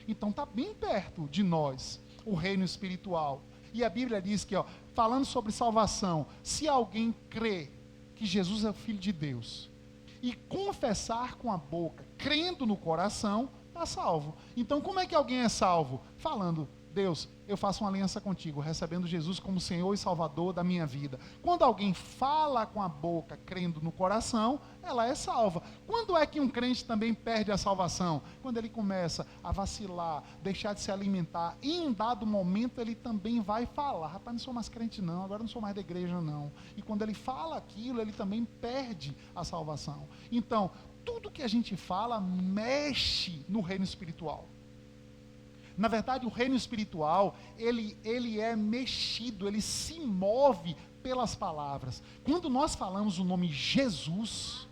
Então está bem perto de nós o reino espiritual. E a Bíblia diz que, falando sobre salvação, se alguém crê que Jesus é o Filho de Deus e confessar com a boca, crendo no coração, está salvo. Então como é que alguém é salvo? Falando: Deus, eu faço uma aliança contigo, recebendo Jesus como Senhor e Salvador da minha vida. Quando alguém fala com a boca, crendo no coração, ela é salva. Quando é que um crente também perde a salvação? Quando ele começa a vacilar, deixar de se alimentar. Em um dado momento ele também vai falar: rapaz, não sou mais crente não, agora não sou mais da igreja não. E quando ele fala aquilo, ele também perde a salvação. Então, tudo que a gente fala mexe no reino espiritual. Na verdade, o reino espiritual, ele é mexido, ele se move pelas palavras. Quando nós falamos o nome Jesus,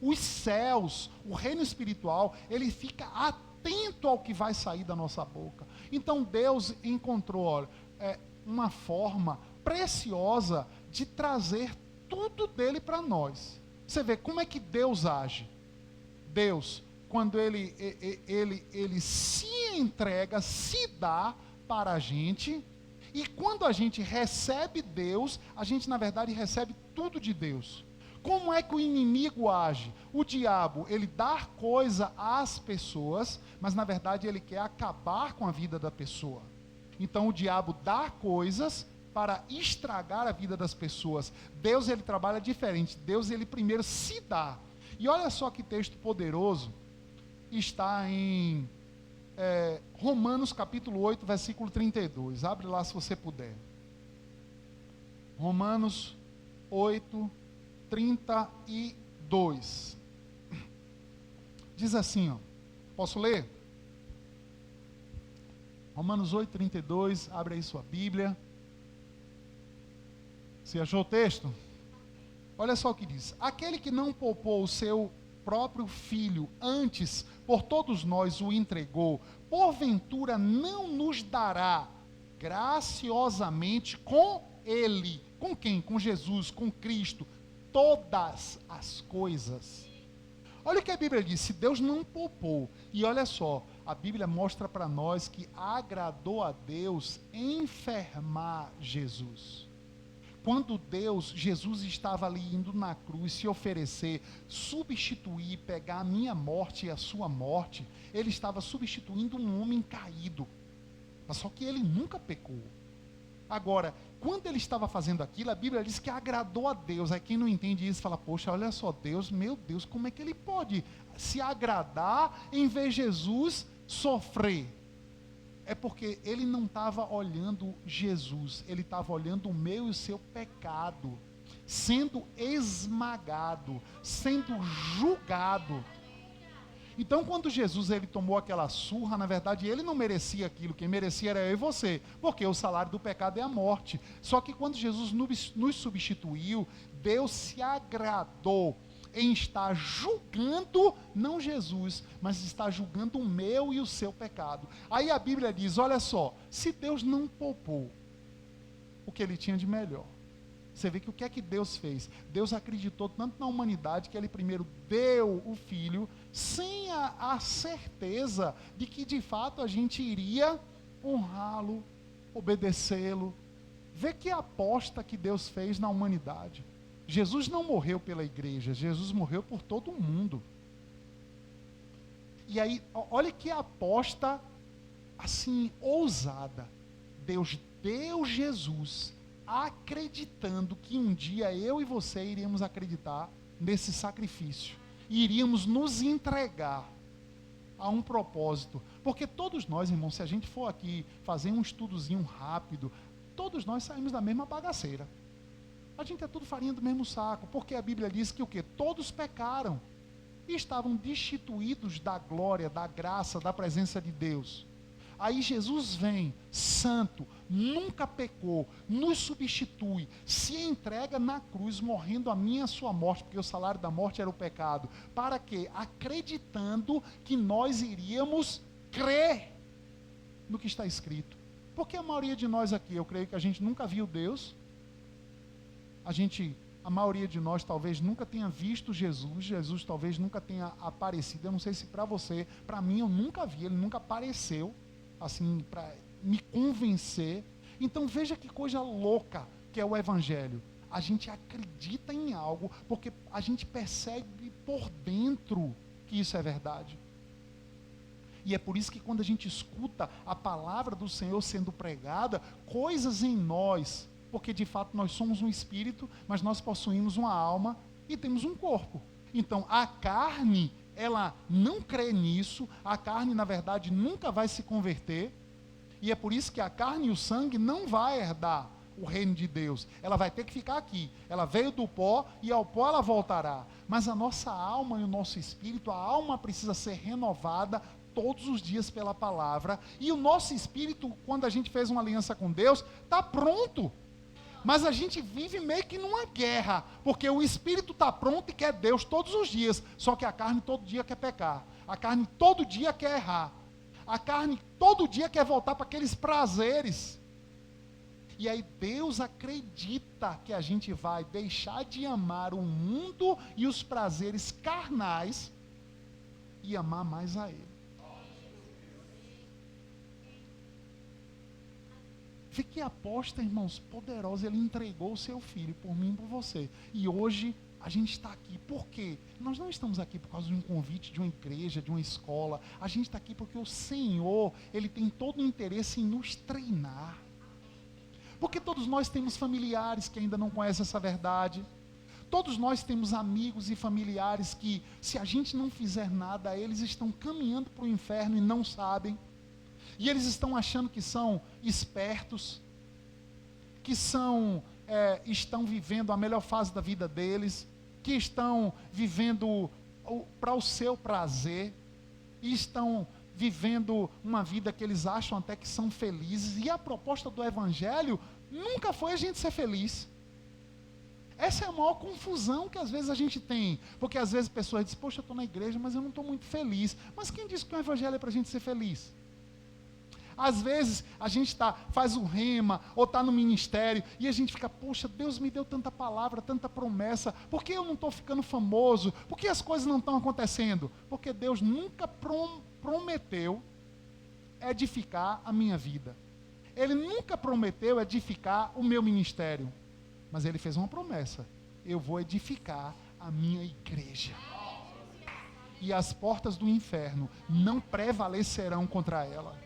os céus, o reino espiritual, ele fica atento ao que vai sair da nossa boca. Então Deus encontrou uma forma preciosa de trazer tudo dele para nós. Você vê como é que Deus age. Deus, quando ele se entrega, se dá para a gente, e quando a gente recebe Deus, a gente na verdade recebe tudo de Deus. Como é que o inimigo age? O diabo, ele dá coisa às pessoas, mas na verdade ele quer acabar com a vida da pessoa. Então o diabo dá coisas para estragar a vida das pessoas. Deus, ele trabalha diferente. Deus, ele primeiro se dá. E olha só que texto poderoso. Está em Romanos capítulo 8, versículo 32. Abre lá se você puder. Romanos 8, 32. Diz assim, posso ler? Romanos 8, 32, abre aí sua Bíblia. Você achou o texto? Olha só o que diz: aquele que não poupou o seu próprio filho, antes por todos nós o entregou, porventura não nos dará graciosamente com ele, com quem? Com Jesus, com Cristo, todas as coisas. Olha o que a Bíblia diz: se Deus não poupou, e olha só, a Bíblia mostra para nós que agradou a Deus enfermar Jesus. Quando Jesus estava ali indo na cruz se oferecer, substituir, pegar a minha morte e a sua morte, ele estava substituindo um homem caído. Só que ele nunca pecou. Agora, quando ele estava fazendo aquilo, a Bíblia diz que agradou a Deus. Aí quem não entende isso fala: poxa, olha só, Deus, meu Deus, como é que ele pode se agradar em ver Jesus sofrer? É porque ele não estava olhando Jesus, ele estava olhando o meu e o seu pecado, sendo esmagado, sendo julgado. Então quando Jesus ele tomou aquela surra, na verdade ele não merecia aquilo, quem merecia era eu e você, porque o salário do pecado é a morte. Só que quando Jesus nos substituiu, Deus se agradou em estar julgando, não Jesus, mas está julgando o meu e o seu pecado. Aí a Bíblia diz, olha só, se Deus não poupou o que ele tinha de melhor, você vê que o que é que Deus fez? Deus acreditou tanto na humanidade que ele primeiro deu o Filho, sem a certeza de que de fato a gente iria honrá-lo, obedecê-lo. Vê que aposta que Deus fez na humanidade. Jesus não morreu pela igreja, Jesus morreu por todo o mundo. E aí, olha que aposta assim, ousada. Deus deu Jesus, acreditando que um dia eu e você iríamos acreditar nesse sacrifício. E iríamos nos entregar a um propósito. Porque todos nós, irmãos, se a gente for aqui fazer um estudozinho rápido, todos nós saímos da mesma bagaceira. A gente é tudo farinha do mesmo saco, porque a Bíblia diz que o quê? Todos pecaram e estavam destituídos da glória, da graça, da presença de Deus. Aí Jesus vem, santo, nunca pecou, nos substitui, se entrega na cruz, morrendo a minha e a sua morte, porque o salário da morte era o pecado. Para quê? Acreditando que nós iríamos crer no que está escrito. Porque a maioria de nós aqui, eu creio que a gente nunca viu Deus. A gente A maioria de nós talvez nunca tenha visto Jesus, Jesus talvez nunca tenha aparecido. Eu não sei se para você, para mim eu nunca vi, ele nunca apareceu, assim, para me convencer. Então veja que coisa louca que é o Evangelho. A gente acredita em algo porque a gente percebe por dentro que isso é verdade. E é por isso que quando a gente escuta a palavra do Senhor sendo pregada, coisas em nós, porque de fato nós somos um espírito, mas nós possuímos uma alma e temos um corpo. Então a carne, ela não crê nisso, a carne na verdade nunca vai se converter, e é por isso que a carne e o sangue não vai herdar o reino de Deus. Ela vai ter que ficar aqui. Ela veio do pó e ao pó ela voltará. Mas a nossa alma e o nosso espírito, a alma precisa ser renovada todos os dias pela palavra, e o nosso espírito, quando a gente fez uma aliança com Deus, está pronto. Mas a gente vive meio que numa guerra, porque o espírito está pronto e quer Deus todos os dias, só que a carne todo dia quer pecar, a carne todo dia quer errar, a carne todo dia quer voltar para aqueles prazeres. E aí Deus acredita que a gente vai deixar de amar o mundo e os prazeres carnais e amar mais a Ele. Vê que aposta, irmãos, poderosa. Ele entregou o seu filho por mim e por você. E hoje a gente está aqui. Por quê? Nós não estamos aqui por causa de um convite de uma igreja, de uma escola. A gente está aqui porque o Senhor, Ele tem todo o interesse em nos treinar. Porque todos nós temos familiares que ainda não conhecem essa verdade. Todos nós temos amigos e familiares que, se a gente não fizer nada, eles estão caminhando para o inferno e não sabem. E eles estão achando que são espertos, que estão vivendo a melhor fase da vida deles, que estão vivendo para o seu prazer, e estão vivendo uma vida que eles acham até que são felizes. E a proposta do Evangelho nunca foi a gente ser feliz. Essa é a maior confusão que às vezes a gente tem, porque às vezes pessoas dizem, poxa, eu estou na igreja, mas eu não estou muito feliz. Mas quem disse que o Evangelho é para a gente ser feliz? Às vezes a gente faz o rema, ou está no ministério, e a gente fica, poxa, Deus me deu tanta palavra, tanta promessa, por que eu não estou ficando famoso? Por que as coisas não estão acontecendo? Porque Deus nunca prometeu edificar a minha vida. Ele nunca prometeu edificar o meu ministério. Mas Ele fez uma promessa, eu vou edificar a minha igreja. E as portas do inferno não prevalecerão contra ela.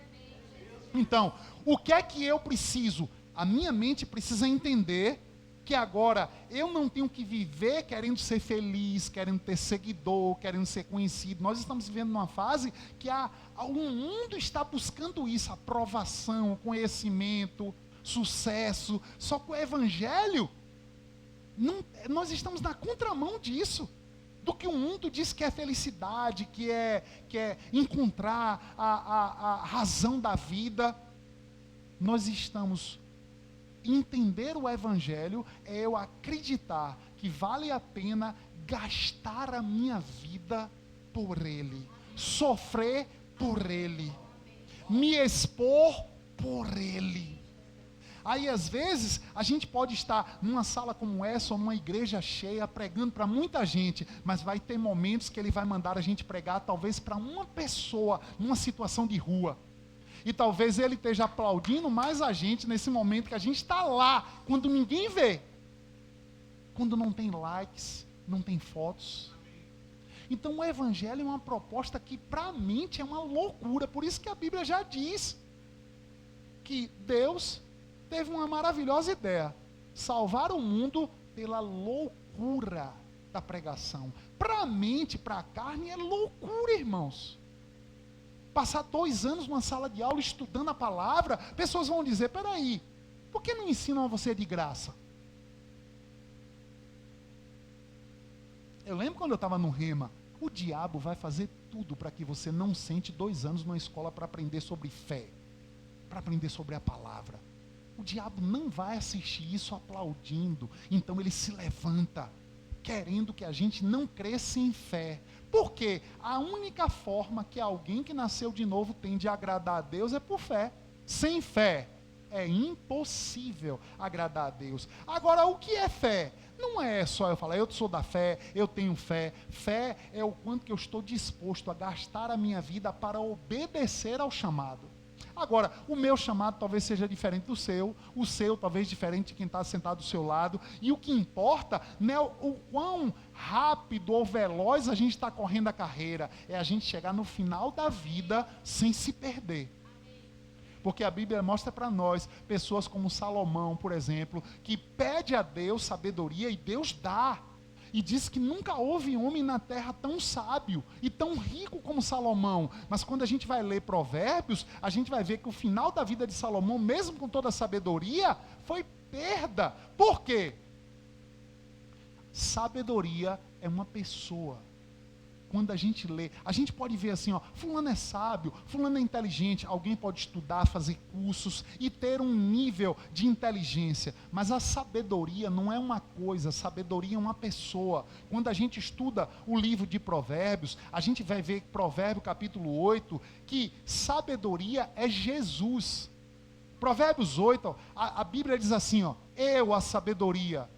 Então, o que é que eu preciso? A minha mente precisa entender que agora eu não tenho que viver querendo ser feliz, querendo ter seguidor, querendo ser conhecido. Nós estamos vivendo numa fase que o mundo está buscando isso, aprovação, conhecimento, sucesso. Só que o Evangelho, nós estamos na contramão disso. Do que o mundo diz que é felicidade, que é encontrar a razão da vida. Nós estamos, entender o Evangelho é eu acreditar que vale a pena gastar a minha vida por Ele, sofrer por Ele, me expor por Ele. Aí, às vezes, a gente pode estar numa sala como essa, ou numa igreja cheia, pregando para muita gente, mas vai ter momentos que Ele vai mandar a gente pregar, talvez para uma pessoa, numa situação de rua. E talvez Ele esteja aplaudindo mais a gente nesse momento que a gente está lá, quando ninguém vê. Quando não tem likes, não tem fotos. Então, o Evangelho é uma proposta que, para a mente, é uma loucura. Por isso que a Bíblia já diz que Deus teve uma maravilhosa ideia, salvar o mundo pela loucura da pregação. Para a mente, para a carne, é loucura, irmãos. Passar 2 anos numa sala de aula estudando a palavra, pessoas vão dizer, peraí, por que não ensinam a você de graça? Eu lembro quando eu estava no rema, o diabo vai fazer tudo para que você não sente 2 anos numa escola para aprender sobre fé, para aprender sobre a palavra. O diabo não vai assistir isso aplaudindo. Então ele se levanta, querendo que a gente não cresça em fé. Por quê? A única forma que alguém que nasceu de novo tem de agradar a Deus é por fé. Sem fé, É impossível agradar a Deus. Agora, o que é fé? Não é só eu falar, eu sou da fé, eu tenho fé. Fé é o quanto que eu estou disposto a gastar a minha vida para obedecer ao chamado. Agora, o meu chamado talvez seja diferente do seu, o seu talvez diferente de quem está sentado do seu lado, e o que importa não é o quão rápido ou veloz a gente está correndo a carreira, é a gente chegar no final da vida sem se perder. Porque a Bíblia mostra para nós pessoas como Salomão, por exemplo, que pede a Deus sabedoria e Deus dá. E diz que nunca houve homem na terra tão sábio e tão rico como Salomão. Mas quando a gente vai ler Provérbios, a gente vai ver que o final da vida de Salomão, mesmo com toda a sabedoria, foi perda. Por quê? Sabedoria é uma pessoa. Quando a gente lê, a gente pode ver assim, ó, fulano é sábio, fulano é inteligente, alguém pode estudar, fazer cursos e ter um nível de inteligência, mas a sabedoria não é uma coisa, a sabedoria é uma pessoa. Quando a gente estuda o livro de Provérbios, a gente vai ver Provérbio capítulo 8, que sabedoria é Jesus. Provérbios 8, a Bíblia diz assim, ó, eu, a sabedoria,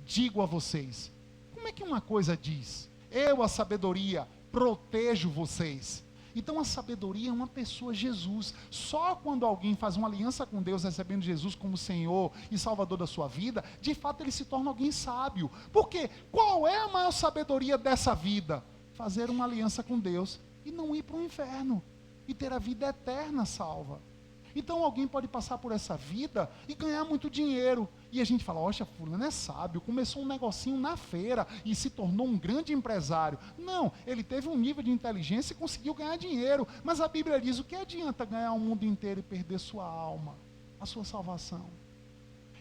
digo a vocês. Como é que uma coisa diz? Eu, a sabedoria, protejo vocês. Então a sabedoria é uma pessoa, Jesus. Só quando alguém faz uma aliança com Deus, recebendo Jesus como Senhor e Salvador da sua vida, de fato ele se torna alguém sábio. Por quê? Qual é a maior sabedoria dessa vida? Fazer uma aliança com Deus e não ir para o inferno. E ter a vida eterna salva. Então alguém pode passar por essa vida e ganhar muito dinheiro. E a gente fala, oxa, fulano é sábio, começou um negocinho na feira e se tornou um grande empresário. Não, ele teve um nível de inteligência e conseguiu ganhar dinheiro. Mas a Bíblia diz, o que adianta ganhar o mundo inteiro e perder sua alma, a sua salvação?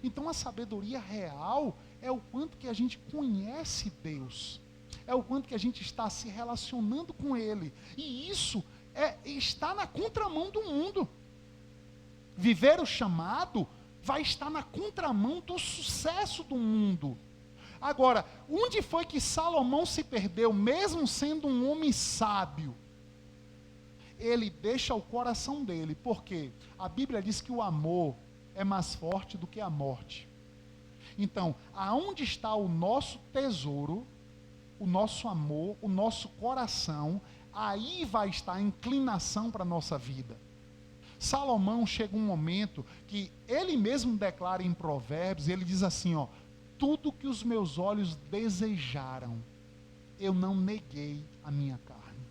Então a sabedoria real é o quanto que a gente conhece Deus. É o quanto que a gente está se relacionando com Ele. E isso está na contramão do mundo. Viver o chamado vai estar na contramão do sucesso do mundo. Agora, onde foi que Salomão se perdeu, mesmo sendo um homem sábio? Ele deixa o coração dele, porque a Bíblia diz que o amor é mais forte do que a morte. Então, aonde está o nosso tesouro, o nosso amor, o nosso coração, aí vai estar a inclinação para a nossa vida. Salomão chega um momento que ele mesmo declara em Provérbios, ele diz assim, ó, tudo que os meus olhos desejaram, eu não neguei a minha carne.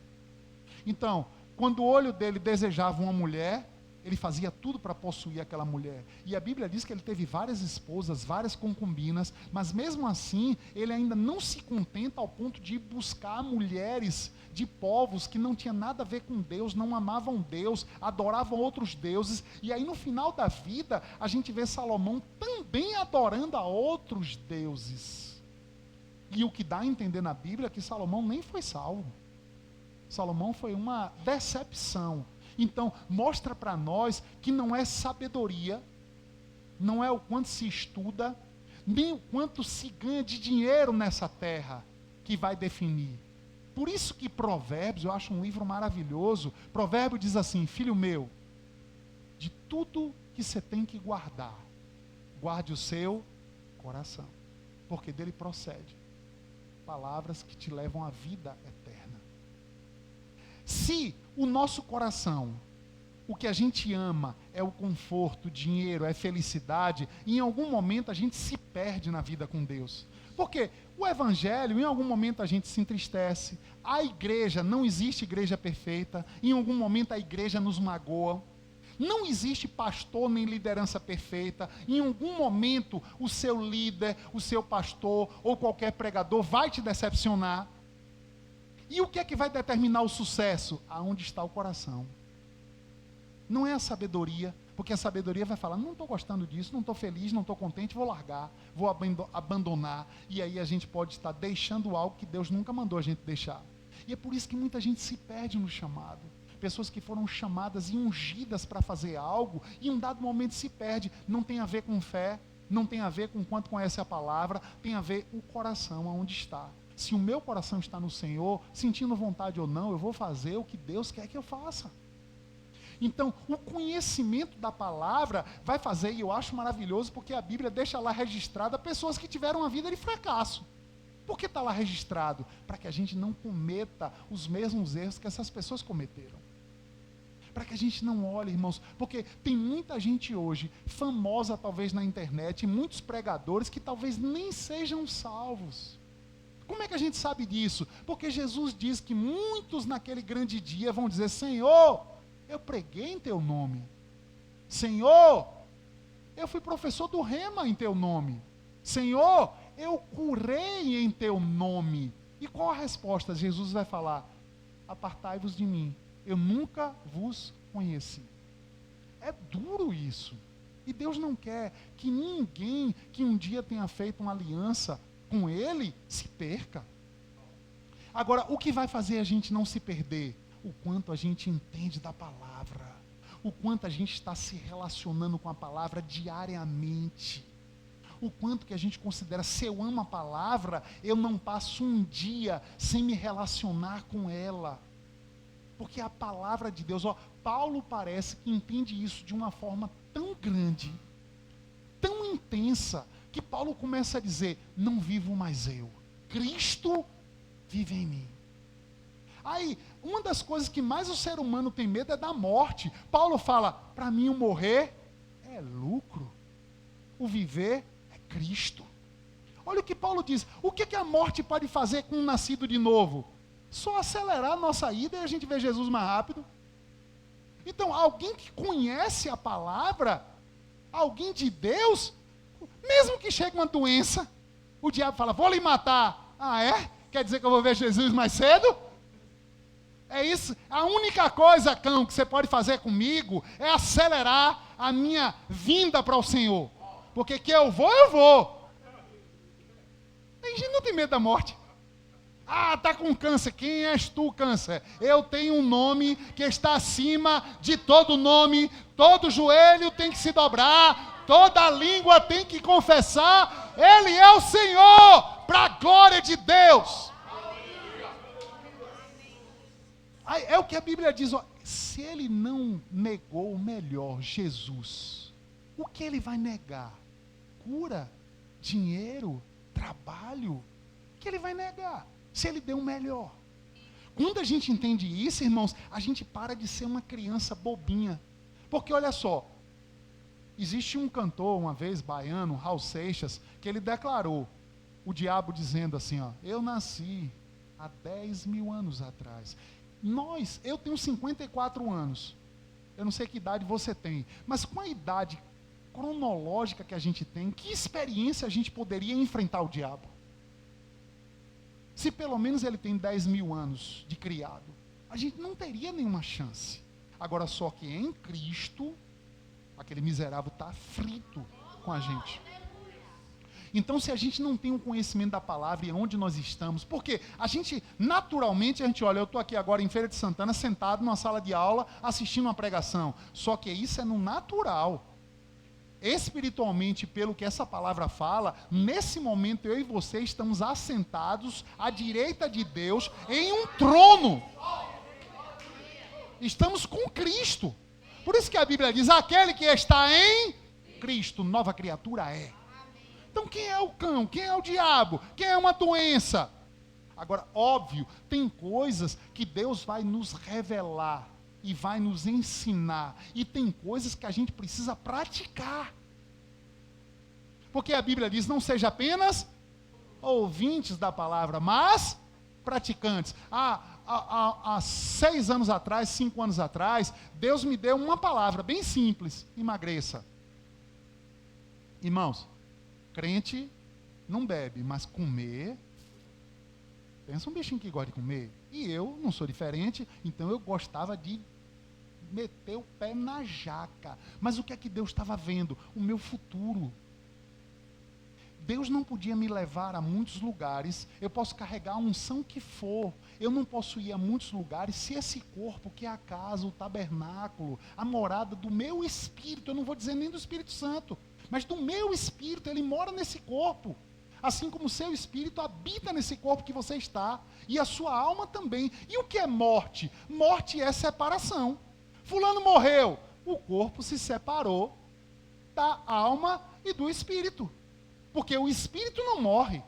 Então, quando o olho dele desejava uma mulher, ele fazia tudo para possuir aquela mulher. E a Bíblia diz que ele teve várias esposas, várias concubinas, mas mesmo assim, ele ainda não se contenta ao ponto de buscar mulheres de povos que não tinham nada a ver com Deus, não amavam Deus, adoravam outros deuses. E aí no final da vida, a gente vê Salomão também adorando a outros deuses. E o que dá a entender na Bíblia é que Salomão nem foi salvo. Salomão foi uma decepção. Então, mostra para nós que não é sabedoria, não é o quanto se estuda, nem o quanto se ganha de dinheiro nessa terra que vai definir. Por isso que Provérbios, eu acho um livro maravilhoso. Provérbio diz assim, filho meu, de tudo que você tem que guardar, guarde o seu coração, porque dele procede palavras que te levam à vida eterna. Se o nosso coração, o que a gente ama é o conforto, dinheiro, é felicidade, em algum momento a gente se perde na vida com Deus. Porque o evangelho, em algum momento a gente se entristece, a igreja, não existe igreja perfeita, em algum momento a igreja nos magoa, não existe pastor nem liderança perfeita, em algum momento o seu líder, o seu pastor ou qualquer pregador vai te decepcionar. E o que é que vai determinar o sucesso? Aonde está o coração. Não é a sabedoria, porque a sabedoria vai falar, não estou gostando disso, não estou feliz, não estou contente, vou largar, vou abandonar. E aí a gente pode estar deixando algo que Deus nunca mandou a gente deixar. E é por isso que muita gente se perde no chamado. Pessoas que foram chamadas e ungidas para fazer algo, e em um dado momento se perde. Não tem a ver com fé, não tem a ver com quanto conhece a palavra, tem a ver o coração, aonde está. Se o meu coração está no Senhor, sentindo vontade ou não, eu vou fazer o que Deus quer que eu faça. Então, o conhecimento da palavra vai fazer, e eu acho maravilhoso, porque a Bíblia deixa lá registrada pessoas que tiveram uma vida de fracasso. Por que está lá registrado? Para que a gente não cometa os mesmos erros que essas pessoas cometeram. Para que a gente não olhe, irmãos, porque tem muita gente hoje, famosa talvez na internet, muitos pregadores que talvez nem sejam salvos. Como é que a gente sabe disso? Porque Jesus diz que muitos naquele grande dia vão dizer: Senhor, eu preguei em teu nome. Senhor, eu fui professor do Rema em teu nome. Senhor, eu curei em teu nome. E qual a resposta? Jesus vai falar: apartai-vos de mim, eu nunca vos conheci. É duro isso. E Deus não quer que ninguém que um dia tenha feito uma aliança com Ele se perca. Agora, o que vai fazer a gente não se perder? O quanto a gente entende da palavra. O quanto a gente está se relacionando com a palavra diariamente. O quanto que a gente considera, se eu amo a palavra, eu não passo um dia sem me relacionar com ela. Porque a palavra de Deus, Paulo parece que entende isso de uma forma tão grande, tão intensa, que Paulo começa a dizer: não vivo mais eu, Cristo vive em mim. Aí, uma das coisas que mais o ser humano tem medo é da morte. Paulo fala: para mim o morrer é lucro, o viver é Cristo. Olha o que Paulo diz: o que a morte pode fazer com um nascido de novo? Só acelerar a nossa ida e a gente vê Jesus mais rápido. Então, alguém que conhece a palavra, alguém de Deus, mesmo que chegue uma doença, o diabo fala: vou lhe matar. Ah, é? Quer dizer que eu vou ver Jesus mais cedo? É isso. A única coisa, cão, que você pode fazer comigo é acelerar a minha vinda para o Senhor. Porque que eu vou, eu vou. A gente não tem medo da morte. Ah, está com câncer. Quem és tu, câncer? Eu tenho um nome que está acima de todo nome. Todo joelho tem que se dobrar. Toda língua tem que confessar. Ele é o Senhor, para a glória de Deus. É o que a Bíblia diz. Se ele não negou o melhor, Jesus, o que ele vai negar? Cura, dinheiro, trabalho. O que ele vai negar? Se ele deu o melhor. Quando a gente entende isso, irmãos, a gente para de ser uma criança bobinha. Porque olha só, existe um cantor, uma vez, baiano, Raul Seixas, que ele declarou, o diabo dizendo assim, eu nasci há 10 mil anos atrás. Eu tenho 54 anos, eu não sei que idade você tem, mas com a idade cronológica que a gente tem, que experiência a gente poderia enfrentar o diabo? Se pelo menos ele tem 10 mil anos de criado, a gente não teria nenhuma chance. Agora, só que em Cristo, aquele miserável está frito com a gente. Então, se a gente não tem um conhecimento da palavra e onde nós estamos, porque a gente, naturalmente, olha, eu estou aqui agora em Feira de Santana, sentado numa sala de aula, assistindo uma pregação. Só que isso é no natural. Espiritualmente, pelo que essa palavra fala, nesse momento eu e você estamos assentados à direita de Deus em um trono. Estamos com Cristo. Por isso que a Bíblia diz: aquele que está em Cristo, nova criatura é. Então quem é o cão? Quem é o diabo? Quem é uma doença? Agora, óbvio, tem coisas que Deus vai nos revelar e vai nos ensinar. E tem coisas que a gente precisa praticar. Porque a Bíblia diz: não seja apenas ouvintes da palavra, mas praticantes. Há 6 anos atrás, 5 anos atrás, Deus me deu uma palavra bem simples: emagreça. Irmãos, crente não bebe, mas comer... Pensa um bichinho que gosta de comer. E eu não sou diferente, então eu gostava de meter o pé na jaca. Mas o que é que Deus estava vendo? O meu futuro. Deus não podia me levar a muitos lugares. Eu posso carregar a unção que for. Eu não posso ir a muitos lugares se esse corpo, que é a casa, o tabernáculo, a morada do meu espírito, eu não vou dizer nem do Espírito Santo, mas do meu espírito, ele mora nesse corpo. Assim como o seu espírito habita nesse corpo que você está, e a sua alma também. E o que é morte? Morte é separação. Fulano morreu. O corpo se separou da alma e do espírito. Porque o espírito não morre.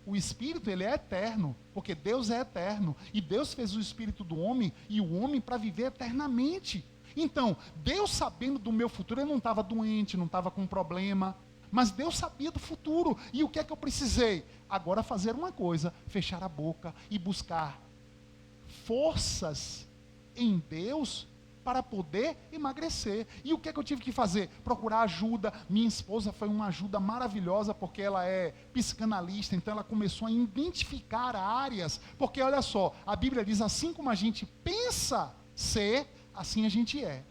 O espírito, ele é eterno, porque Deus é eterno. E Deus fez o espírito do homem e o homem para viver eternamente. Então, Deus sabendo do meu futuro, eu não estava doente, não estava com problema, mas Deus sabia do futuro. E o que é que eu precisei? Agora fazer uma coisa, fechar a boca e buscar forças em Deus para poder emagrecer. E o que é que eu tive que fazer? Procurar ajuda. Minha esposa foi uma ajuda maravilhosa, porque ela é psicanalista, então ela começou a identificar áreas, porque olha só, a Bíblia diz, assim como a gente pensa ser, assim a gente é.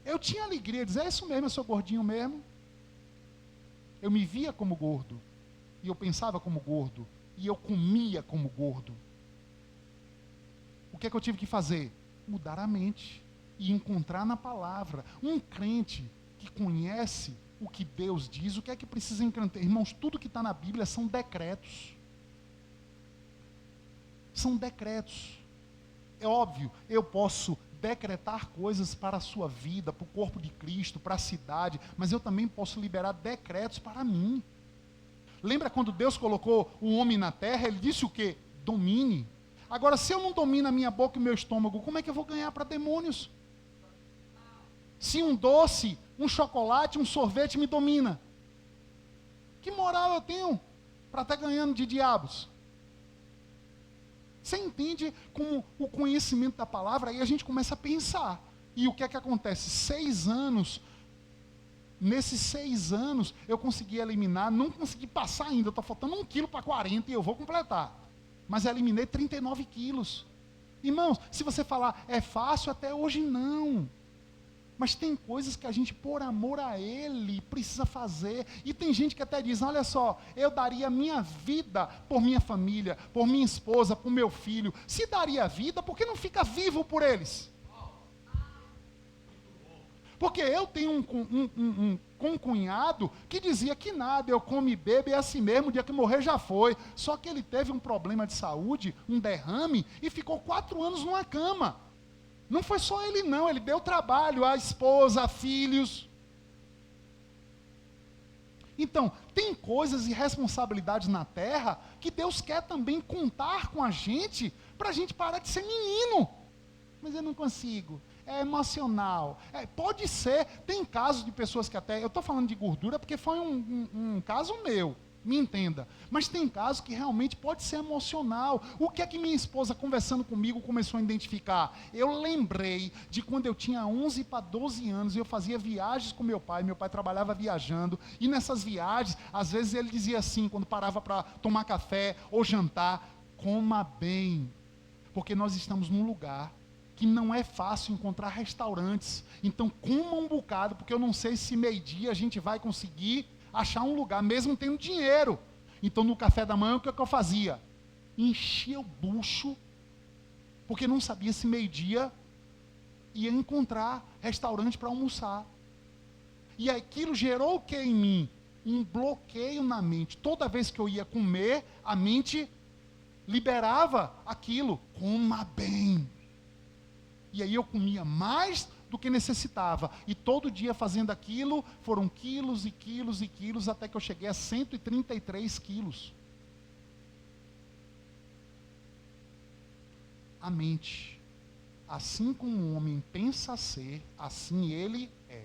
Eu tinha alegria de dizer, é isso mesmo, eu sou gordinho mesmo. Eu me via como gordo, e eu pensava como gordo, e eu comia como gordo. O que é que eu tive que fazer? Mudar a mente e encontrar na palavra. Um crente que conhece o que Deus diz, o que é que precisa encantar? Irmãos, tudo que está na Bíblia são decretos. São decretos. É óbvio, eu posso decretar coisas para a sua vida, para o corpo de Cristo, para a cidade, mas eu também posso liberar decretos para mim. Lembra quando Deus colocou o homem na terra, ele disse o quê? Domine. Agora, se eu não domino a minha boca e o meu estômago, como é que eu vou ganhar para demônios? Se um doce, um chocolate, um sorvete me domina, que moral eu tenho para estar ganhando de diabos? Você entende como o conhecimento da palavra, aí a gente começa a pensar. E o que é que acontece? 6 anos, nesses 6 anos, eu consegui eliminar, não consegui passar ainda, está faltando 1 quilo para 40 e eu vou completar. Mas eu eliminei 39 quilos. Irmãos, se você falar, é fácil, até hoje não. Mas tem coisas que a gente, por amor a Ele, precisa fazer. E tem gente que até diz, olha só, eu daria minha vida por minha família, por minha esposa, por meu filho. Se daria a vida, por que não fica vivo por eles? Porque eu tenho um concunhado que dizia que nada, eu como e bebo, e assim mesmo, o dia que morrer já foi. Só que ele teve um problema de saúde, um derrame, e ficou 4 anos numa cama. Não foi só ele não, ele deu trabalho à esposa, a filhos. Então, tem coisas e responsabilidades na terra que Deus quer também contar com a gente, para a gente parar de ser menino. Mas eu não consigo, é emocional. Pode ser, tem casos de pessoas que até, eu estou falando de gordura porque foi um caso meu. Me entenda, mas tem casos que realmente pode ser emocional. O que é que minha esposa, conversando comigo, começou a identificar? Eu lembrei de quando eu tinha 11 para 12 anos, e eu fazia viagens com meu pai trabalhava viajando, e nessas viagens, às vezes ele dizia assim, quando parava para tomar café ou jantar, coma bem, porque nós estamos num lugar que não é fácil encontrar restaurantes, então coma um bocado, porque eu não sei se meio-dia a gente vai conseguir achar um lugar, mesmo tendo dinheiro. Então no café da manhã, o que é que eu fazia? Enchia o bucho, porque não sabia se meio-dia ia encontrar restaurante para almoçar. E aquilo gerou o que em mim? Um bloqueio na mente. Toda vez que eu ia comer, a mente liberava aquilo. Coma bem. E aí eu comia mais do que necessitava, e todo dia fazendo aquilo, foram quilos e quilos e quilos, até que eu cheguei a 133 quilos. A mente, assim como o homem pensa ser, assim ele é.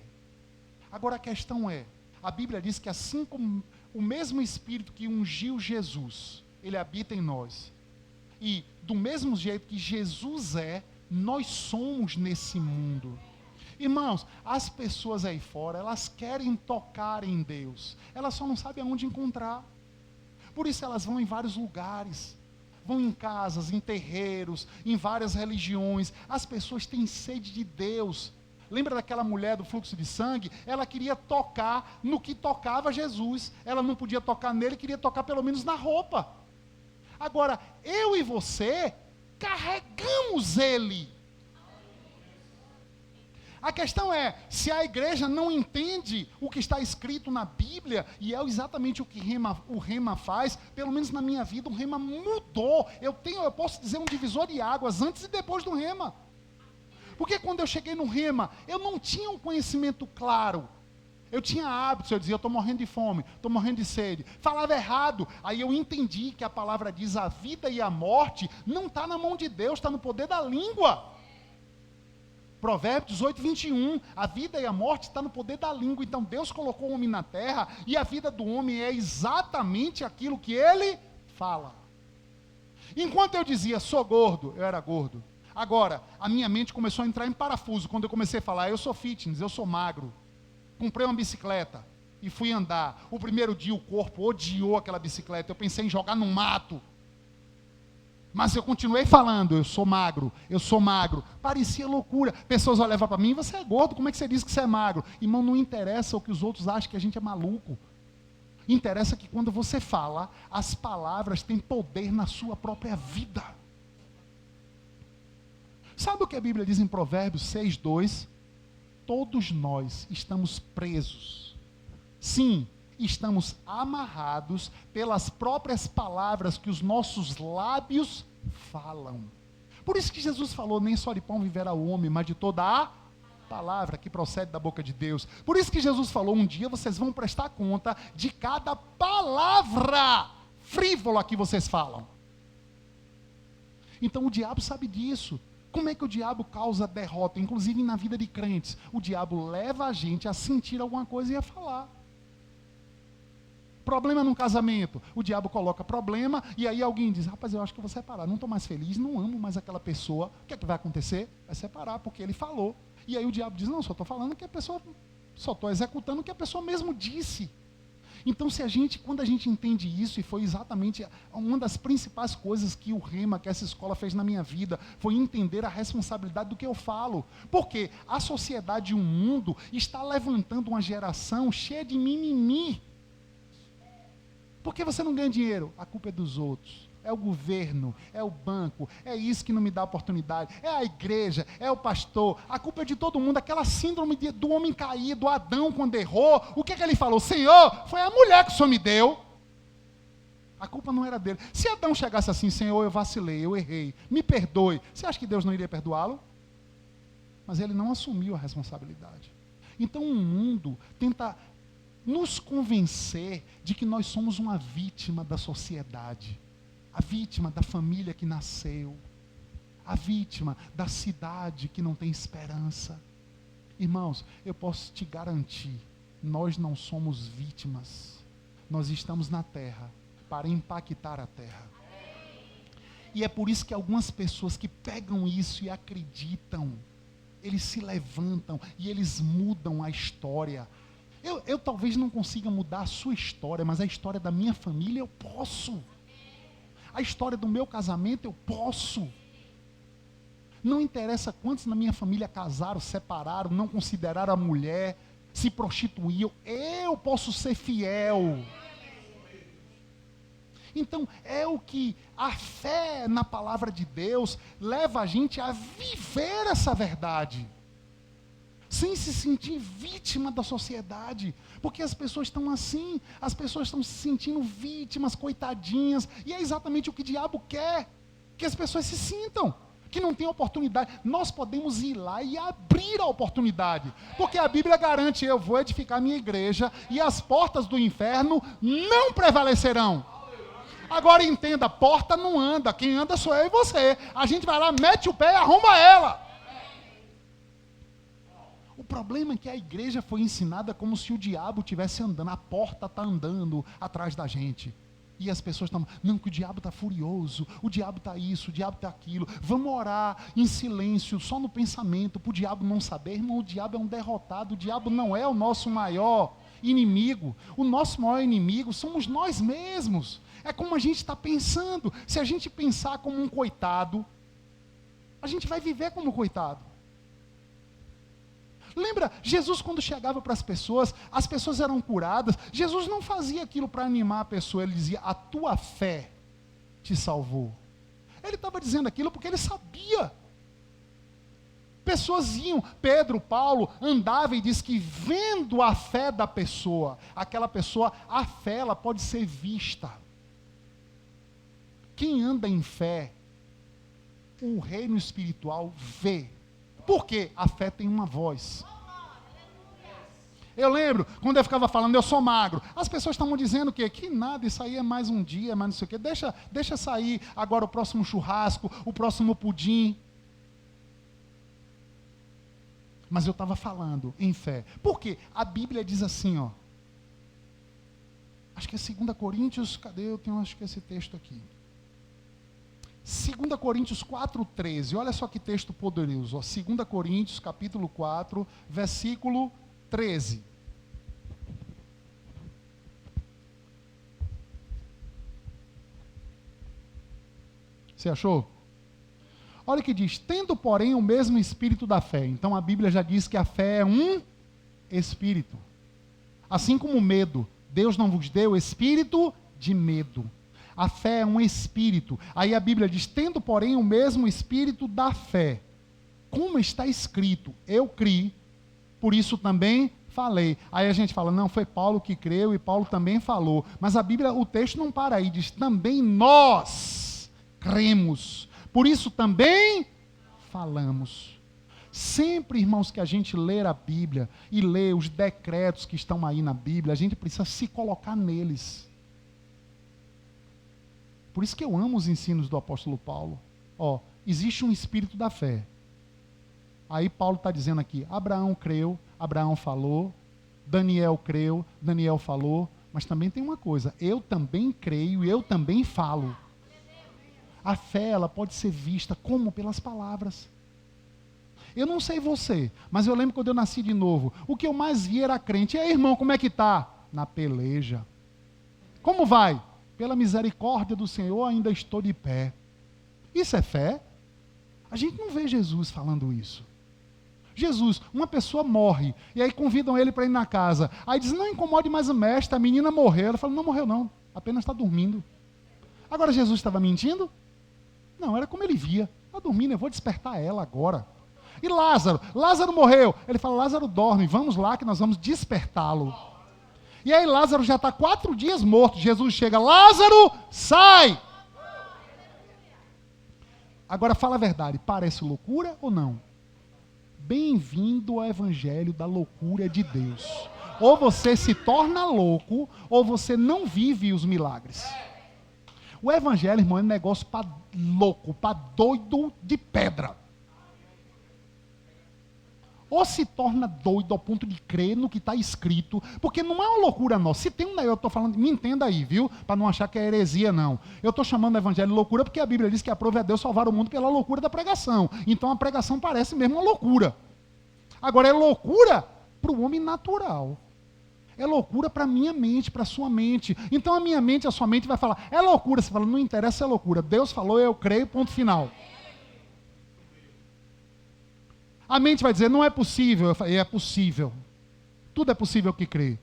Agora a questão é, a Bíblia diz que assim como o mesmo Espírito que ungiu Jesus, ele habita em nós, e do mesmo jeito que Jesus é, nós somos nesse mundo. Irmãos, as pessoas aí fora, elas querem tocar em Deus, elas só não sabem aonde encontrar. Por isso elas vão em vários lugares, vão em casas, em terreiros, em várias religiões. As pessoas têm sede de Deus. Lembra daquela mulher do fluxo de sangue? Ela queria tocar no que tocava Jesus. Ela não podia tocar nele, queria tocar pelo menos na roupa. Agora, eu e você carregamos ele. A questão é, se a igreja não entende o que está escrito na Bíblia, e é exatamente o que o Rema faz, pelo menos na minha vida, o Rema mudou. Eu posso dizer, um divisor de águas antes e depois do Rema. Porque quando eu cheguei no rema, eu não tinha um conhecimento claro. Eu tinha hábitos, eu dizia, eu estou morrendo de fome, estou morrendo de sede. Falava errado. Aí eu entendi que a palavra diz, a vida e a morte não está na mão de Deus, está no poder da língua. Provérbios 18, 21, a vida e a morte está no poder da língua. Então Deus colocou o homem na terra e a vida do homem é exatamente aquilo que ele fala. Enquanto eu dizia, sou gordo, eu era gordo. Agora, a minha mente começou a entrar em parafuso quando eu comecei a falar, eu sou fitness, eu sou magro. Comprei uma bicicleta e fui andar. O primeiro dia o corpo odiou aquela bicicleta. Eu pensei em jogar no mato. Mas eu continuei falando, eu sou magro, eu sou magro. Parecia loucura. Pessoas olhavam para mim, você é gordo, como é que você diz que você é magro? Irmão, não interessa o que os outros acham que a gente é maluco. Interessa que quando você fala, as palavras têm poder na sua própria vida. Sabe o que a Bíblia diz em Provérbios 6, 2? Todos nós estamos presos. Sim, estamos amarrados pelas próprias palavras que os nossos lábios falam. Por isso que Jesus falou, nem só de pão viverá o homem, mas de toda a palavra que procede da boca de Deus. Por isso que Jesus falou, um dia vocês vão prestar conta de cada palavra frívola que vocês falam. Então o diabo sabe disso. Como é que o diabo causa derrota, inclusive na vida de crentes? O diabo leva a gente a sentir alguma coisa e a falar. Problema no casamento, o diabo coloca problema e aí alguém diz, rapaz, eu acho que eu vou separar, não estou mais feliz, não amo mais aquela pessoa. O que é que vai acontecer? Vai separar, porque ele falou. E aí o diabo diz, não, só estou falando que a pessoa, só estou executando o que a pessoa mesmo disse. Então, quando a gente entende isso, e foi exatamente uma das principais coisas que o Rema, que essa escola fez na minha vida, foi entender a responsabilidade do que eu falo. Porque a sociedade e o mundo está levantando uma geração cheia de mimimi. Por que você não ganha dinheiro? A culpa é dos outros. É o governo, é o banco, é isso que não me dá oportunidade, é a igreja, é o pastor, a culpa é de todo mundo, aquela síndrome do homem caído, Adão quando errou, o que ele falou? Senhor, foi a mulher que o Senhor me deu. A culpa não era dele. Se Adão chegasse assim, Senhor, eu vacilei, eu errei, me perdoe, você acha que Deus não iria perdoá-lo? Mas ele não assumiu a responsabilidade. Então o mundo tenta nos convencer de que nós somos uma vítima da sociedade. A vítima da família que nasceu, a vítima da cidade que não tem esperança. Irmãos, eu posso te garantir, nós não somos vítimas, nós estamos na terra para impactar a terra. E é por isso que algumas pessoas que pegam isso e acreditam, eles se levantam e eles mudam a história. Eu talvez não consiga mudar a sua história, mas a história da minha família eu posso. A história do meu casamento eu posso. Não interessa quantos na minha família casaram, separaram, não consideraram a mulher, se prostituíam, eu posso ser fiel. Então, é o que a fé na palavra de Deus leva a gente a viver essa verdade. Sem se sentir vítima da sociedade, porque as pessoas estão assim, as pessoas estão se sentindo vítimas, coitadinhas, e é exatamente o que o diabo quer, que as pessoas se sintam, que não tem oportunidade. Nós podemos ir lá e abrir a oportunidade, porque a Bíblia garante, eu vou edificar minha igreja, e as portas do inferno não prevalecerão. Agora entenda, porta não anda, quem anda sou eu e você, a gente vai lá, mete o pé e arruma ela. O problema é que a igreja foi ensinada como se o diabo estivesse andando, a porta está andando atrás da gente. E as pessoas estão, não, que o diabo está furioso, o diabo está isso, o diabo está aquilo. Vamos orar em silêncio, só no pensamento, para o diabo não saber. Irmão, o diabo é um derrotado, o diabo não é o nosso maior inimigo. O nosso maior inimigo somos nós mesmos. É como a gente está pensando. Se a gente pensar como um coitado, a gente vai viver como coitado. Lembra, Jesus quando chegava para as pessoas eram curadas, Jesus não fazia aquilo para animar a pessoa, ele dizia, a tua fé te salvou. Ele estava dizendo aquilo porque ele sabia. Pessoas iam, Pedro, Paulo, andava e diz que vendo a fé da pessoa, aquela pessoa, a fé ela pode ser vista. Quem anda em fé, o reino espiritual vê. Por quê? A fé tem uma voz. Eu lembro, quando eu ficava falando, eu sou magro. As pessoas estavam dizendo o quê? Que nada, isso aí é mais um dia, mais não sei o quê. Deixa sair agora o próximo churrasco, o próximo pudim. Mas eu estava falando em fé. Por quê? A Bíblia diz assim, ó. Acho que é 2 Coríntios, cadê? Acho que é esse texto aqui. 2 Coríntios 4:13. Olha só que texto poderoso. Ó. 2 Coríntios, capítulo 4, versículo 13. Você achou? Olha o que diz, tendo, porém, o mesmo espírito da fé. Então a Bíblia já diz que a fé é um espírito. Assim como o medo, Deus não vos deu espírito de medo. A fé é um espírito. Aí a Bíblia diz, tendo, porém, o mesmo espírito da fé. Como está escrito, eu criei, por isso também falei. Aí a gente fala, não, foi Paulo que creu e Paulo também falou. Mas a Bíblia, o texto não para aí, diz, também nós cremos. Por isso também falamos. Sempre, irmãos, que a gente ler a Bíblia e ler os decretos que estão aí na Bíblia, a gente precisa se colocar neles. Por isso que eu amo os ensinos do apóstolo Paulo. Ó, existe um espírito da fé. Aí Paulo está dizendo aqui, Abraão creu, Abraão falou, Daniel creu, Daniel falou, mas também tem uma coisa, eu também creio e eu também falo. A fé, ela pode ser vista como? Pelas palavras. Eu não sei você, mas eu lembro quando eu nasci de novo, o que eu mais vi era crente. E aí, irmão, como é que tá? Na peleja. Como vai? Pela misericórdia do Senhor ainda estou de pé. Isso é fé? A gente não vê Jesus falando isso. Jesus, uma pessoa morre, e aí convidam ele para ir na casa. Aí diz, não incomode mais o mestre, a menina morreu. Ela fala, não morreu não, apenas está dormindo. Agora Jesus estava mentindo? Não, era como ele via. Está dormindo, eu vou despertar ela agora. E Lázaro? Lázaro morreu. Ele fala, Lázaro dorme, vamos lá que nós vamos despertá-lo. E aí Lázaro já está 4 dias morto. Jesus chega, Lázaro, sai! Agora fala a verdade, parece loucura ou não? Bem-vindo ao evangelho da loucura de Deus. Ou você se torna louco, ou você não vive os milagres. O evangelho, irmão, é um negócio para louco, para doido de pedra. Ou se torna doido ao ponto de crer no que está escrito, porque não é uma loucura nossa. Se tem um, eu estou falando, me entenda aí, viu? Para não achar que é heresia, não. Eu estou chamando o evangelho de loucura porque a Bíblia diz que aprove a Deus salvar o mundo pela loucura da pregação. Então a pregação parece mesmo uma loucura. Agora é loucura para o homem natural. É loucura para a minha mente, para a sua mente. Então a minha mente, a sua mente vai falar, é loucura. Você fala, não interessa, é loucura. Deus falou, eu creio, ponto final. A mente vai dizer, não é possível. Eu falei, é possível. Tudo é possível que crê.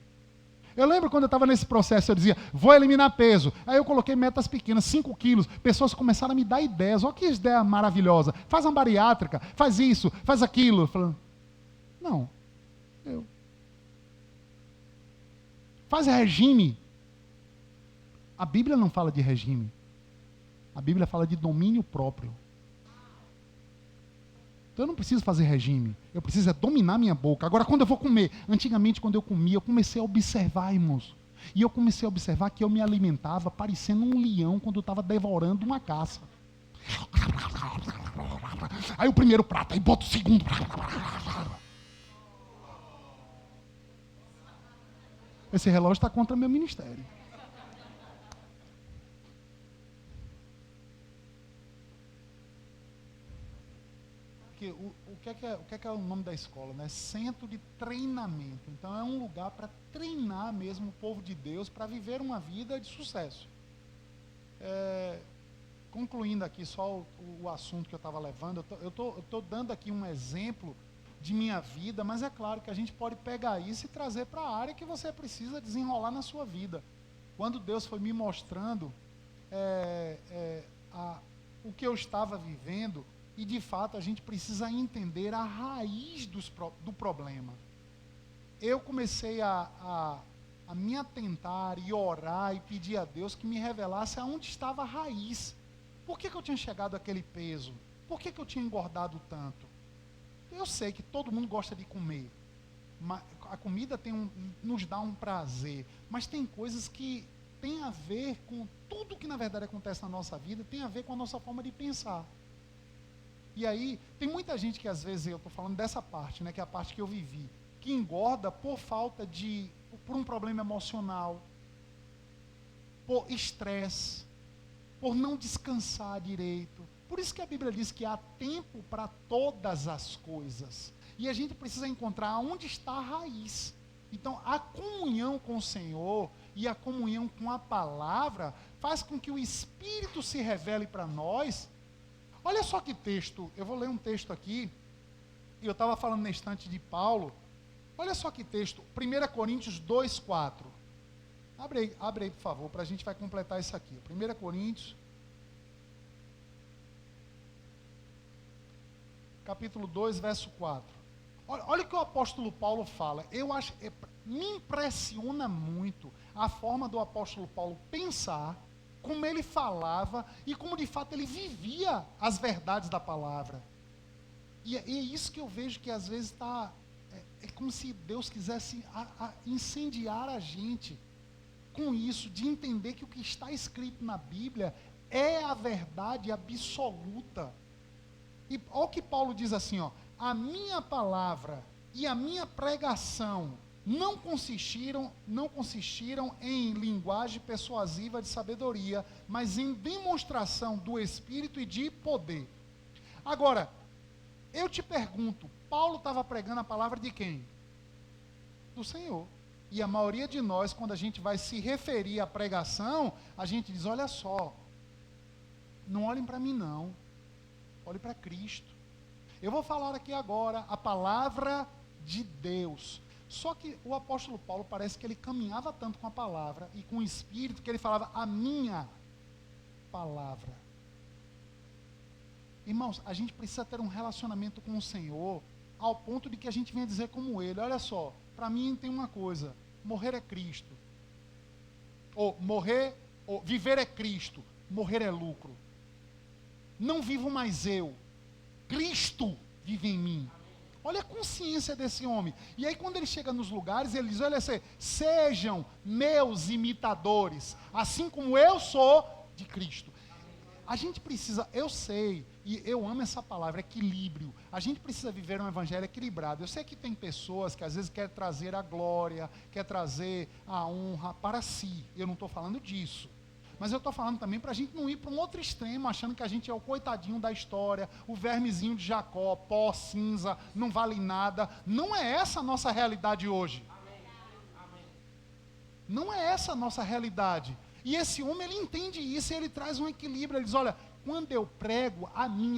Eu lembro quando eu estava nesse processo, eu dizia, vou eliminar peso. Aí eu coloquei metas pequenas, 5 quilos. Pessoas começaram a me dar ideias. Olha que ideia maravilhosa. Faz uma bariátrica, faz isso, faz aquilo. Eu falei, não. Faz regime. A Bíblia não fala de regime. A Bíblia fala de domínio próprio. Então eu não preciso fazer regime. Eu preciso dominar minha boca. Agora, quando eu vou comer, antigamente quando eu comia, eu comecei a observar, irmãos. E eu comecei a observar que eu me alimentava parecendo um leão quando eu estava devorando uma caça. Aí o primeiro prato, aí bota o segundo. Esse relógio está contra meu ministério. Porque o que é o nome da escola? Né? Centro de treinamento. Então é um lugar para treinar mesmo o povo de Deus para viver uma vida de sucesso. Concluindo aqui só o assunto que eu estava levando, eu estou dando aqui um exemplo de minha vida, mas é claro que a gente pode pegar isso e trazer para a área que você precisa desenrolar na sua vida. Quando Deus foi me mostrando o que eu estava vivendo, e de fato a gente precisa entender a raiz do problema. Eu comecei a me atentar e orar e pedir a Deus que me revelasse aonde estava a raiz. Por que eu tinha chegado àquele peso? Por que eu tinha engordado tanto? Eu sei que todo mundo gosta de comer. A comida nos dá um prazer. Mas tem coisas que tem a ver com tudo que na verdade acontece na nossa vida, tem a ver com a nossa forma de pensar. E aí, tem muita gente que às vezes, eu estou falando dessa parte, né, que é a parte que eu vivi, que engorda por por um problema emocional, por estresse, por não descansar direito. Por isso que a Bíblia diz que há tempo para todas as coisas. E a gente precisa encontrar onde está a raiz. Então, a comunhão com o Senhor e a comunhão com a palavra faz com que o Espírito se revele para nós. Olha só que texto, eu vou ler um texto aqui, e eu estava falando na estante de Paulo. Olha só que texto, 1 Coríntios 2,4. Abre aí, por favor, para a gente vai completar isso aqui. 1 Coríntios, capítulo 2, verso 4. Olha o que o apóstolo Paulo fala. Me impressiona muito a forma do apóstolo Paulo pensar, como ele falava e como de fato ele vivia as verdades da palavra. E é isso que eu vejo que às vezes é como se Deus quisesse incendiar a gente com isso, de entender que o que está escrito na Bíblia é a verdade absoluta. E olha o que Paulo diz assim, ó: a minha palavra e a minha pregação não consistiram em linguagem persuasiva de sabedoria, mas em demonstração do Espírito e de poder. Agora, eu te pergunto, Paulo estava pregando a palavra de quem? Do Senhor. E a maioria de nós, quando a gente vai se referir à pregação, a gente diz, olha só, não olhem para mim não, olhem para Cristo. Eu vou falar aqui agora a palavra de Deus. Só que o apóstolo Paulo parece que ele caminhava tanto com a palavra e com o Espírito, que ele falava a minha palavra. Irmãos, a gente precisa ter um relacionamento com o Senhor, ao ponto de que a gente venha dizer como ele, olha só, para mim tem uma coisa, morrer é Cristo. Viver é Cristo, morrer é lucro. Não vivo mais eu, Cristo vive em mim. Olha a consciência desse homem. E aí quando ele chega nos lugares, ele diz, olha assim, sejam meus imitadores, assim como eu sou de Cristo. A gente precisa, eu sei, e eu amo essa palavra, equilíbrio. A gente precisa viver um evangelho equilibrado. Eu sei que tem pessoas que às vezes querem trazer a glória, quer trazer a honra para si. Eu não estou falando disso. Mas eu estou falando também para a gente não ir para um outro extremo, achando que a gente é o coitadinho da história, o vermezinho de Jacó, pó, cinza, não vale nada. Não é essa a nossa realidade hoje. Amém. Não é essa a nossa realidade. E esse homem, ele entende isso, e ele traz um equilíbrio. Ele diz, olha, quando eu prego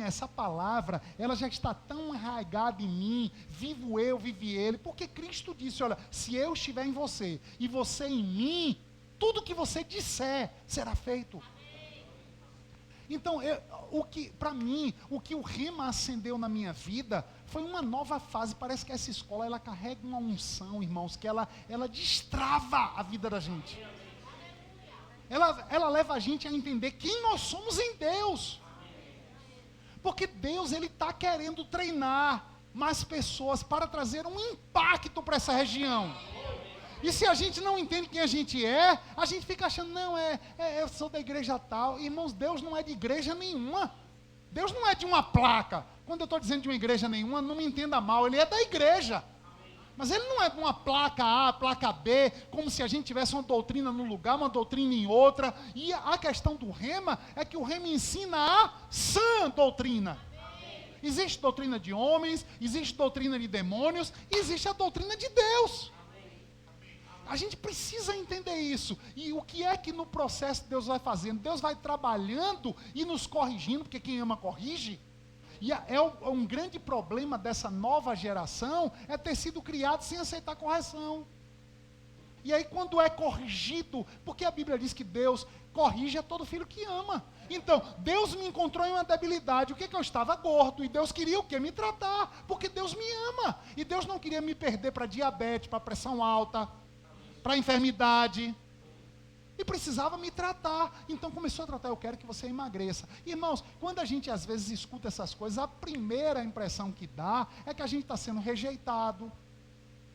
essa palavra, ela já está tão arraigada em mim, vivo eu, vive ele, porque Cristo disse, olha, se eu estiver em você, e você em mim, tudo que você disser será feito. Então, para mim, o que o Rema acendeu na minha vida foi uma nova fase. Parece que essa escola, ela carrega uma unção, irmãos, que ela destrava a vida da gente. Ela leva a gente a entender quem nós somos em Deus. Porque Deus, ele está querendo treinar mais pessoas para trazer um impacto para essa região. E se a gente não entende quem a gente fica achando, não, eu sou da igreja tal. Irmãos, Deus não é de igreja nenhuma. Deus não é de uma placa. Quando eu estou dizendo de uma igreja nenhuma, não me entenda mal, ele é da igreja. Mas ele não é de uma placa A, placa B, como se a gente tivesse uma doutrina num lugar, uma doutrina em outra. E a questão do Rema é que o Rema ensina a sã doutrina. Existe doutrina de homens, existe doutrina de demônios, existe a doutrina de Deus. A gente precisa entender isso. E o que é que no processo Deus vai fazendo? Deus vai trabalhando e nos corrigindo, porque quem ama corrige. E um grande problema dessa nova geração é ter sido criado sem aceitar correção. E aí quando é corrigido, porque a Bíblia diz que Deus corrige a todo filho que ama. Então, Deus me encontrou em uma debilidade. O que eu estava gordo? E Deus queria o quê? Me tratar. Porque Deus me ama. E Deus não queria me perder para diabetes, para pressão alta, para enfermidade. E precisava me tratar. Então começou a tratar, eu quero que você emagreça. Irmãos, quando a gente às vezes escuta essas coisas, a primeira impressão que dá é que a gente está sendo rejeitado.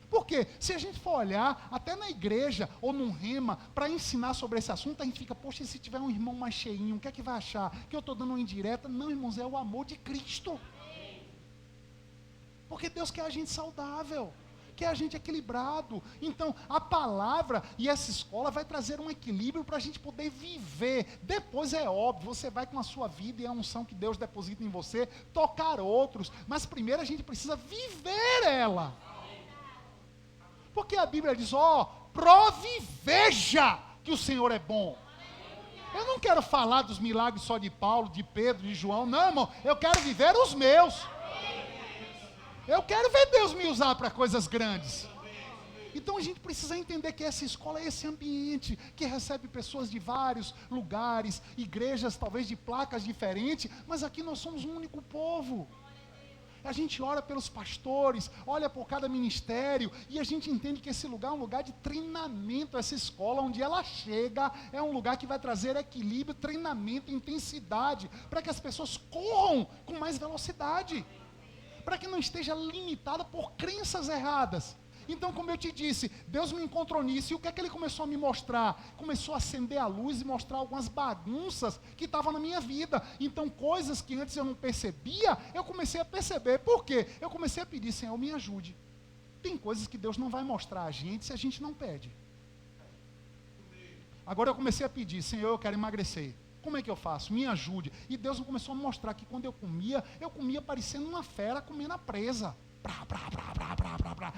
Por quê? Se a gente for olhar, até na igreja ou num rema, para ensinar sobre esse assunto, a gente fica, poxa, e se tiver um irmão mais cheinho, o que é que vai achar? Que eu estou dando uma indireta? Não, irmãos, é o amor de Cristo. Porque Deus quer a gente saudável, quer a gente equilibrado. Então, a palavra e essa escola vai trazer um equilíbrio para a gente poder viver. Depois é óbvio, você vai com a sua vida e a unção que Deus deposita em você, tocar outros. Mas primeiro a gente precisa viver ela. Porque a Bíblia diz, prove e veja que o Senhor é bom. Eu não quero falar dos milagres só de Paulo, de Pedro, de João, não, irmão. Eu quero viver os meus. Eu quero ver Deus me usar para coisas grandes. Então a gente precisa entender que essa escola é esse ambiente que recebe pessoas de vários lugares, igrejas talvez de placas diferentes, mas aqui nós somos um único povo. A gente ora pelos pastores, olha por cada ministério, e a gente entende que esse lugar é um lugar de treinamento. Essa escola, onde ela chega, é um lugar que vai trazer equilíbrio, treinamento, intensidade, para que as pessoas corram com mais velocidade, para que não esteja limitada por crenças erradas. Então, como eu te disse, Deus me encontrou nisso, e o que é que Ele começou a me mostrar? Começou a acender a luz e mostrar algumas bagunças que estavam na minha vida. Então, coisas que antes eu não percebia, eu comecei a perceber. Por quê? Eu comecei a pedir, Senhor, me ajude. Tem coisas que Deus não vai mostrar a gente se a gente não pede. Agora eu comecei a pedir, Senhor, eu quero emagrecer. Como é que eu faço? Me ajude. E Deus começou a me mostrar que quando eu comia parecendo uma fera comendo a presa.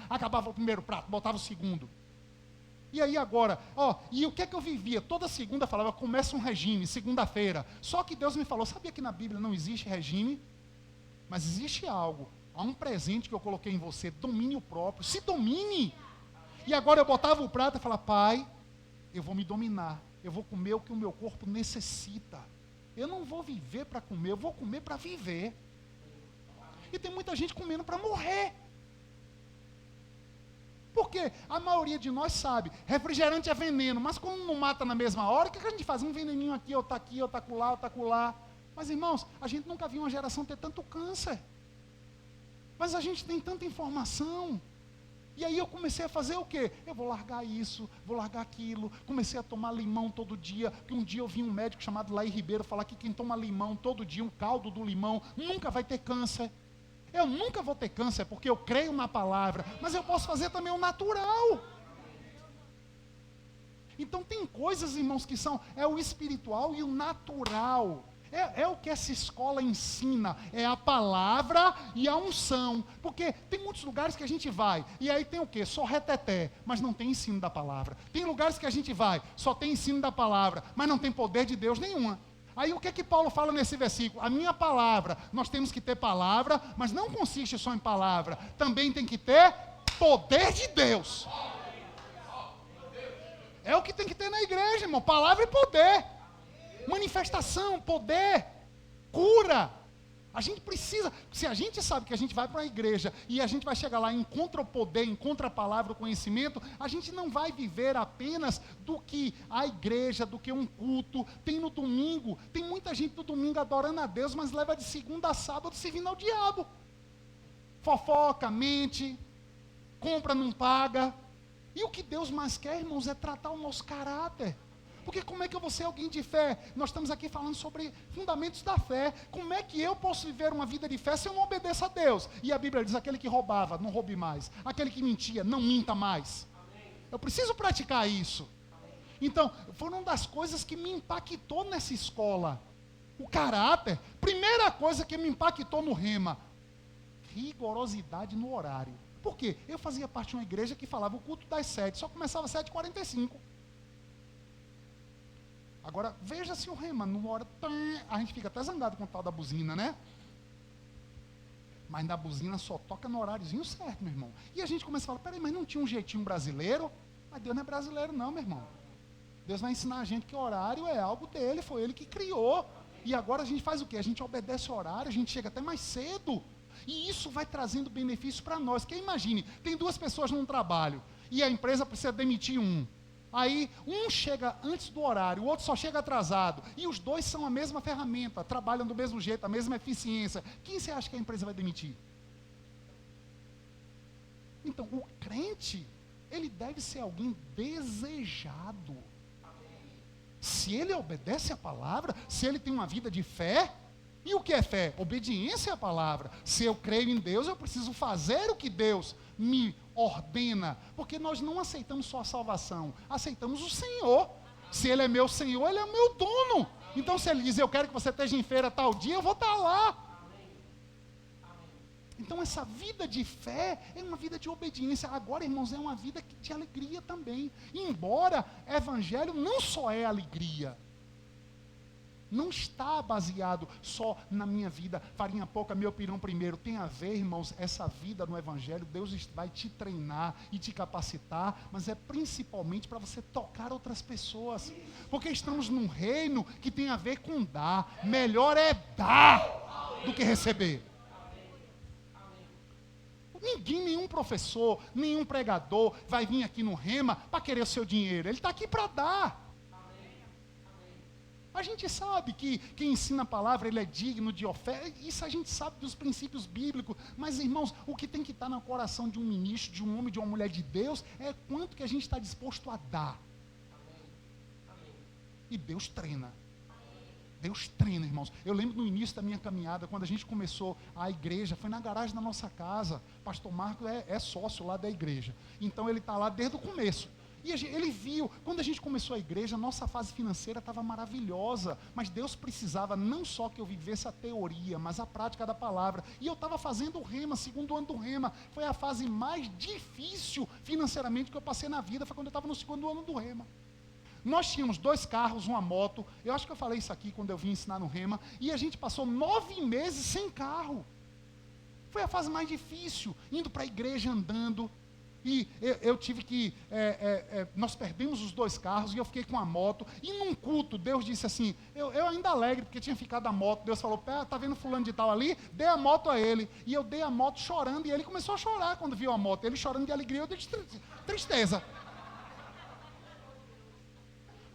Acabava o primeiro prato, botava o segundo. E aí agora, e o que é que eu vivia? Toda segunda falava, começa um regime, segunda-feira. Só que Deus me falou, sabia que na Bíblia não existe regime? Mas existe algo. Há um presente que eu coloquei em você, domínio próprio. Se domine. E agora eu botava o prato e falava, Pai, eu vou me dominar. Eu vou comer o que o meu corpo necessita. Eu não vou viver para comer, eu vou comer para viver. E tem muita gente comendo para morrer. Porque a maioria de nós sabe, refrigerante é veneno, mas como não mata na mesma hora, o que a gente faz? Um veneninho aqui, ou tá aqui, ou tá acolá, ou tá acolá. Mas irmãos, a gente nunca viu uma geração ter tanto câncer. Mas a gente tem tanta informação. E aí eu comecei a fazer o quê? Eu vou largar isso, vou largar aquilo. Comecei a tomar limão todo dia, porque um dia eu vi um médico chamado Laí Ribeiro falar que quem toma limão todo dia, um caldo do limão, nunca vai ter câncer. Eu nunca vou ter câncer porque eu creio na palavra, mas eu posso fazer também o natural. Então tem coisas, irmãos, que são, o espiritual e o natural. É o que essa escola ensina, é a palavra e a unção. Porque tem muitos lugares que a gente vai, e aí tem o quê? Só reteté, mas não tem ensino da palavra. Tem lugares que a gente vai, só tem ensino da palavra, mas não tem poder de Deus nenhuma. Aí o que é que Paulo fala nesse versículo? A minha palavra, nós temos que ter palavra, mas não consiste só em palavra, também tem que ter poder de Deus. É o que tem que ter na igreja, irmão, palavra e poder. Manifestação, poder, cura. A gente precisa, se a gente sabe que a gente vai para a igreja e a gente vai chegar lá e encontra o poder, encontra a palavra, o conhecimento, a gente não vai viver apenas do que a igreja, do que um culto. Tem no domingo, tem muita gente no domingo adorando a Deus, mas leva de segunda a sábado servindo ao diabo. Fofoca, mente, compra, não paga. E o que Deus mais quer, irmãos, é tratar o nosso caráter. Porque como é que eu vou ser alguém de fé? Nós estamos aqui falando sobre fundamentos da fé. Como é que eu posso viver uma vida de fé se eu não obedeço a Deus? E a Bíblia diz, aquele que roubava, não roube mais. Aquele que mentia, não minta mais. Eu preciso praticar isso. Então, foram uma das coisas que me impactou nessa escola. O caráter. Primeira coisa que me impactou no rema. Rigorosidade no horário. Por quê? Eu fazia parte de uma igreja que falava o culto das 7, só começava às 7h45. Agora, veja se o rema, numa hora, a gente fica até zangado com o tal da buzina, né? Mas na buzina só toca no horáriozinho certo, meu irmão. E a gente começa a falar, peraí, mas não tinha um jeitinho brasileiro? Mas Deus não é brasileiro não, meu irmão. Deus vai ensinar a gente que o horário é algo dele, foi ele que criou. E agora a gente faz o quê? A gente obedece o horário, a gente chega até mais cedo. E isso vai trazendo benefício para nós. Porque imagine, tem 2 pessoas num trabalho, e a empresa precisa demitir um. Aí um chega antes do horário, o outro só chega atrasado. E os dois são a mesma ferramenta, trabalham do mesmo jeito, a mesma eficiência. Quem você acha que a empresa vai demitir? Então, o crente, ele deve ser alguém desejado. Se ele obedece à palavra, se ele tem uma vida de fé, e o que é fé? Obediência à palavra. Se eu creio em Deus, eu preciso fazer o que Deus me ordena, porque nós não aceitamos só a salvação, aceitamos o Senhor. Se Ele é meu Senhor, Ele é meu dono. Então se Ele diz, eu quero que você esteja em feira tal dia, eu vou estar lá. Então essa vida de fé é uma vida de obediência. Agora, irmãos, é uma vida de alegria também. Embora evangelho não só é alegria, não está baseado só na minha vida, farinha pouca, meu pirão primeiro. Tem a ver, irmãos, essa vida no evangelho, Deus vai te treinar e te capacitar, mas é principalmente para você tocar outras pessoas. Porque estamos num reino que tem a ver com dar. Melhor é dar do que receber. Ninguém, nenhum professor, nenhum pregador vai vir aqui no Rema para querer o seu dinheiro. Ele está aqui para dar. A gente sabe que quem ensina a palavra, ele é digno de oferta. Isso a gente sabe dos princípios bíblicos. Mas, irmãos, o que tem que estar no coração de um ministro, de um homem, de uma mulher de Deus, é quanto que a gente está disposto a dar. E Deus treina. Deus treina, irmãos. Eu lembro no início da minha caminhada, quando a gente começou a igreja, foi na garagem da nossa casa. Pastor Marco é sócio lá da igreja. Então ele está lá desde o começo. E ele viu, quando a gente começou a igreja, a nossa fase financeira estava maravilhosa, mas Deus precisava não só que eu vivesse a teoria, mas a prática da palavra. E eu estava fazendo o Rema, segundo ano do Rema. Foi a fase mais difícil financeiramente que eu passei na vida, foi quando eu estava no segundo ano do Rema. Nós tínhamos 2 carros, uma moto, eu acho que eu falei isso aqui quando eu vim ensinar no Rema, e a gente passou 9 meses sem carro. Foi a fase mais difícil, indo para a igreja andando. E eu tive que, nós perdemos os 2 carros e eu fiquei com a moto. E num culto, Deus disse assim, eu ainda alegre, porque tinha ficado a moto. Deus falou, tá vendo fulano de tal ali? Dê a moto a ele. E eu dei a moto chorando e ele começou a chorar quando viu a moto. Ele chorando de alegria, eu dei de tristeza.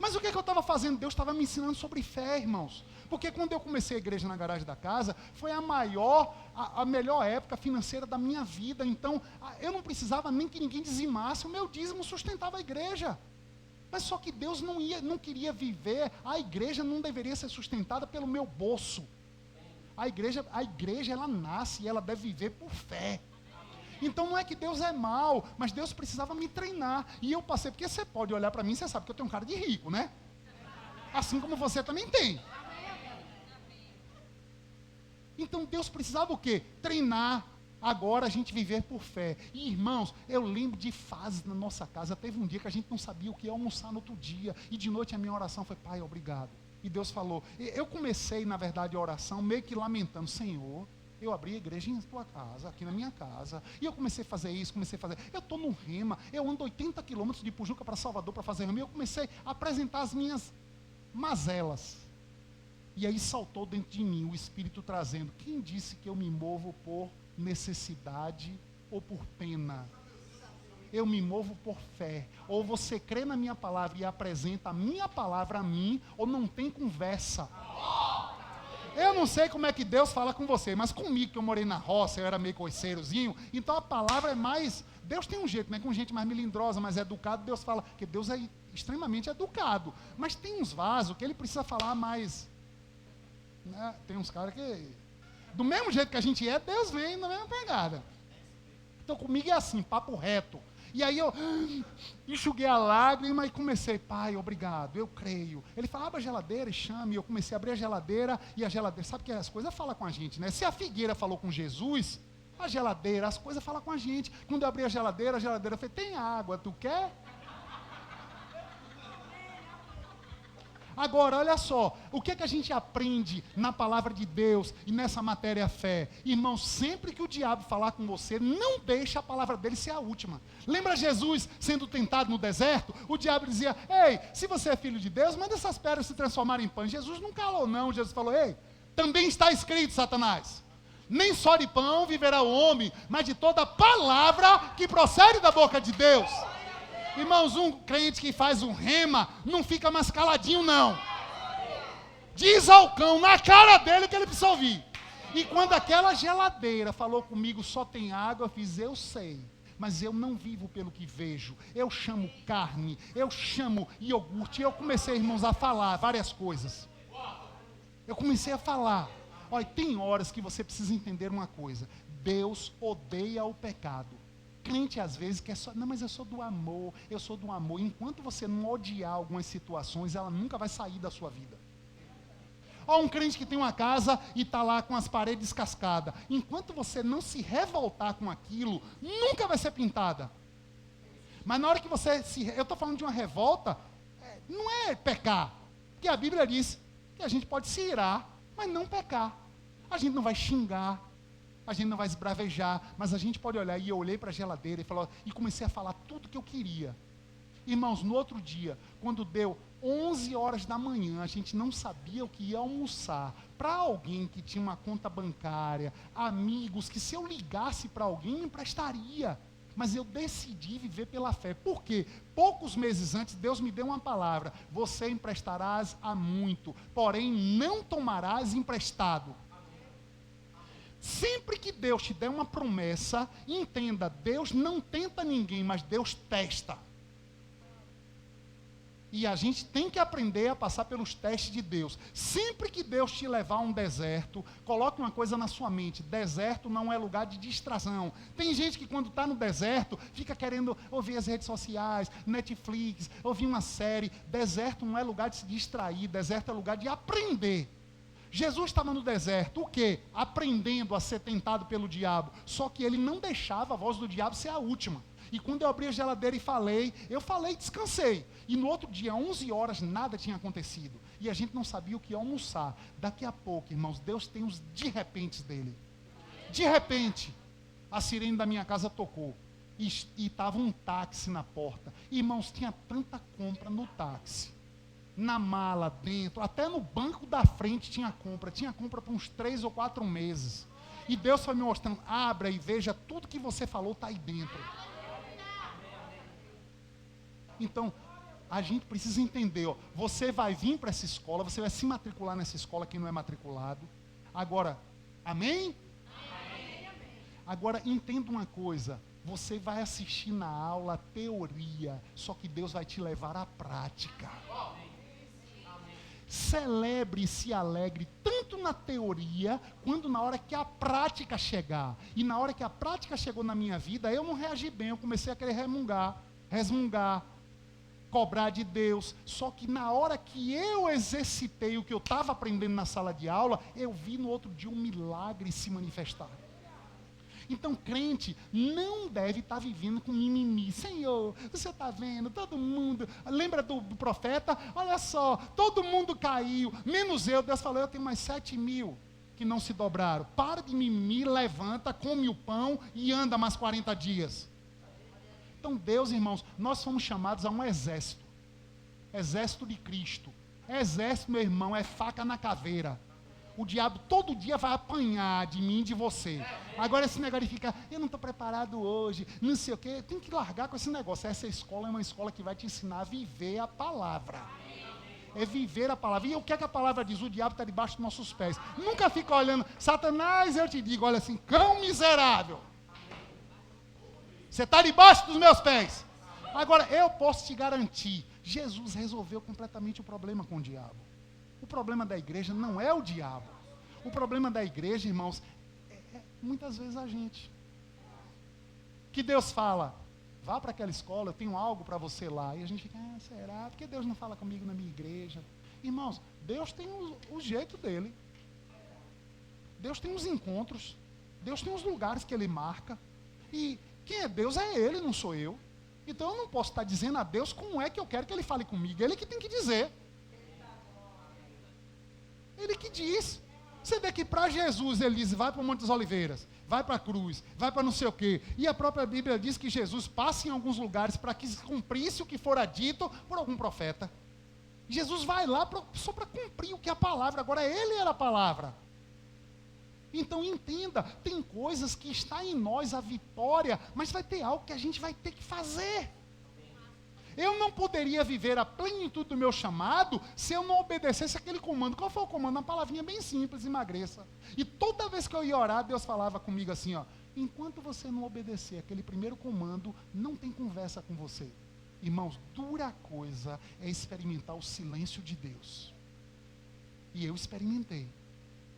Mas o que eu estava fazendo? Deus estava me ensinando sobre fé, irmãos. Porque quando eu comecei a igreja na garagem da casa, foi a melhor época financeira da minha vida. Então, eu não precisava nem que ninguém dizimasse, o meu dízimo sustentava a igreja. Mas só que Deus não queria viver, a igreja não deveria ser sustentada pelo meu bolso. A igreja ela nasce e ela deve viver por fé. Então não é que Deus é mau, mas Deus precisava me treinar. E eu passei, porque você pode olhar para mim e você sabe que eu tenho um cara de rico, né? Assim como você também tem. Então Deus precisava o quê? Treinar. Agora a gente viver por fé. E irmãos, eu lembro de fases na nossa casa. Teve um dia que a gente não sabia o que ia almoçar no outro dia. E de noite a minha oração foi, Pai, obrigado. E Deus falou, eu comecei na verdade a oração meio que lamentando, Senhor, eu abri a igreja em tua casa, aqui na minha casa, e eu comecei a fazer isso, eu estou no Rema, eu ando 80 quilômetros de Pujuca para Salvador para fazer Rema, e eu comecei a apresentar as minhas mazelas, e aí saltou dentro de mim o Espírito trazendo, quem disse que eu me movo por necessidade ou por pena? Eu me movo por fé, ou você crê na minha palavra e apresenta a minha palavra a mim, ou não tem conversa. Eu não sei como é que Deus fala com você, mas comigo, que eu morei na roça, eu era meio coiceirozinho, então a palavra é mais... Deus tem um jeito, né? Com gente mais melindrosa, mais educada, Deus fala, que Deus é extremamente educado. Mas tem uns vasos que ele precisa falar mais... Né? Tem uns caras que... Do mesmo jeito que a gente é, Deus vem na mesma pegada. Então comigo é assim, papo reto. E aí eu enxuguei a lágrima e comecei, Pai, obrigado, eu creio. Ele falava, abre a geladeira e chame. Eu comecei a abrir a geladeira e a geladeira, sabe que as coisas falam com a gente, né? Se a figueira falou com Jesus, a geladeira, as coisas falam com a gente. Quando eu abri a geladeira falou, tem água, tu quer? Agora, olha só, o que a gente aprende na palavra de Deus e nessa matéria fé? Irmão, sempre que o diabo falar com você, não deixe a palavra dele ser a última. Lembra Jesus sendo tentado no deserto? O diabo dizia, ei, se você é filho de Deus, manda essas pedras se transformarem em pão. Jesus não calou não, Jesus falou, ei, também está escrito, Satanás, nem só de pão viverá o homem, mas de toda palavra que procede da boca de Deus. Irmãos, um crente que faz um rema não fica mais caladinho, não. Diz ao cão na cara dele que ele precisa ouvir. E quando aquela geladeira falou comigo, só tem água, eu fiz, eu sei. Mas eu não vivo pelo que vejo. Eu chamo carne, eu chamo iogurte. E eu comecei, irmãos, a falar várias coisas. Eu comecei a falar. Olha, tem horas que você precisa entender uma coisa. Deus odeia o pecado. Crente às vezes quer só, não, mas eu sou do amor, eu sou do amor. Enquanto você não odiar algumas situações, ela nunca vai sair da sua vida. Ó, um crente que tem uma casa e está lá com as paredes descascadas. Enquanto você não se revoltar com aquilo, nunca vai ser pintada. Mas na hora que você se... Eu estou falando de uma revolta, não é pecar. Porque a Bíblia diz que a gente pode se irar, mas não pecar. A gente não vai xingar, a gente não vai esbravejar, mas a gente pode olhar. E eu olhei para a geladeira e comecei a falar tudo que eu queria. Irmãos, no outro dia, quando deu 11 horas da manhã, a gente não sabia o que ia almoçar. Para alguém que tinha uma conta bancária, amigos, que se eu ligasse para alguém, me emprestaria. Mas eu decidi viver pela fé. Por quê? Poucos meses antes, Deus me deu uma palavra. Você emprestarás a muito, porém não tomarás emprestado. Sempre que Deus te der uma promessa, entenda, Deus não tenta ninguém, mas Deus testa. E a gente tem que aprender a passar pelos testes de Deus. Sempre que Deus te levar a um deserto, coloque uma coisa na sua mente. Deserto não é lugar de distração. Tem gente que quando está no deserto, fica querendo ouvir as redes sociais, Netflix, ouvir uma série. Deserto não é lugar de se distrair, deserto é lugar de aprender. Jesus estava no deserto, o quê? Aprendendo a ser tentado pelo diabo. Só que ele não deixava a voz do diabo ser a última. E quando eu abri a geladeira e falei, e descansei. E no outro dia, 11 horas, nada tinha acontecido. E a gente não sabia o que ia almoçar. Daqui a pouco, irmãos, Deus tem os de repentes dele. De repente, a sirene da minha casa tocou. E estava um táxi na porta. Irmãos, tinha tanta compra no táxi. Na mala, dentro, até no banco da frente tinha compra. Tinha compra por uns 3 ou 4 meses. E Deus foi me mostrando, abra e veja, tudo que você falou está aí dentro. Então, a gente precisa entender, ó, você vai vir para essa escola, você vai se matricular nessa escola, quem não é matriculado. Agora, amém? Amém. Agora, entenda uma coisa, você vai assistir na aula teoria, só que Deus vai te levar à prática. Celebre e se alegre tanto na teoria, quanto na hora que a prática chegar. E na hora que a prática chegou na minha vida, eu não reagi bem, eu comecei a querer resmungar, cobrar de Deus. Só que na hora que eu exercitei o que eu estava aprendendo na sala de aula, eu vi no outro dia um milagre se manifestar. Então, crente não deve estar vivendo com mimimi. Senhor, você está vendo, todo mundo... Lembra do profeta? Olha só, todo mundo caiu, menos eu. Deus falou, eu tenho mais 7.000 que não se dobraram. Para de mimimi, levanta, come o pão e anda mais 40 dias. Então, Deus, irmãos, nós fomos chamados a um exército. Exército de Cristo. Exército, meu irmão, é faca na caveira. O diabo todo dia vai apanhar de mim e de você. Agora esse negócio de ficar, eu não estou preparado hoje, não sei o quê, tem que largar com esse negócio. Essa escola é uma escola que vai te ensinar a viver a palavra. É viver a palavra. E o que é que a palavra diz? O diabo está debaixo dos nossos pés. Nunca fica olhando, Satanás, eu te digo, olha assim, cão miserável. Você está debaixo dos meus pés. Agora, eu posso te garantir, Jesus resolveu completamente o problema com o diabo. O problema da igreja não é o diabo. O problema da igreja, irmãos, é muitas vezes a gente. Que Deus fala, vá para aquela escola, eu tenho algo para você lá. E a gente fica, será? Por que Deus não fala comigo na minha igreja? Irmãos, Deus tem o jeito dele. Deus tem os encontros. Deus tem os lugares que ele marca. E quem é Deus é ele, não sou eu. Então eu não posso estar dizendo a Deus como é que eu quero que ele fale comigo. Ele que tem que dizer. Ele que diz. Você vê que para Jesus ele diz, vai para o Monte das Oliveiras, vai para a cruz, vai para não sei o quê. E a própria Bíblia diz que Jesus passa em alguns lugares para que se cumprisse o que fora dito por algum profeta. Jesus vai lá só para cumprir o que é a palavra. Agora ele era a palavra. Então entenda, tem coisas que está em nós a vitória, mas vai ter algo que a gente vai ter que fazer. Eu não poderia viver a plenitude do meu chamado se eu não obedecesse aquele comando. Qual foi o comando? Uma palavrinha bem simples: emagreça. E toda vez que eu ia orar, Deus falava comigo assim, ó: enquanto você não obedecer aquele primeiro comando, não tem conversa com você. Irmãos, dura coisa é experimentar o silêncio de Deus. E eu experimentei.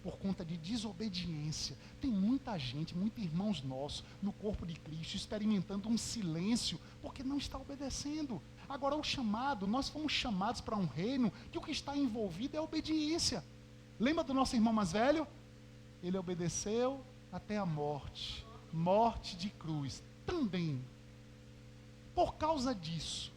Por conta de desobediência. Tem muita gente, muitos irmãos nossos, no corpo de Cristo, experimentando um silêncio, porque não está obedecendo. Agora, o chamado, nós fomos chamados para um reino, que o que está envolvido é a obediência. Lembra do nosso irmão mais velho? Ele obedeceu até a morte. Morte de cruz. Também. Por causa disso,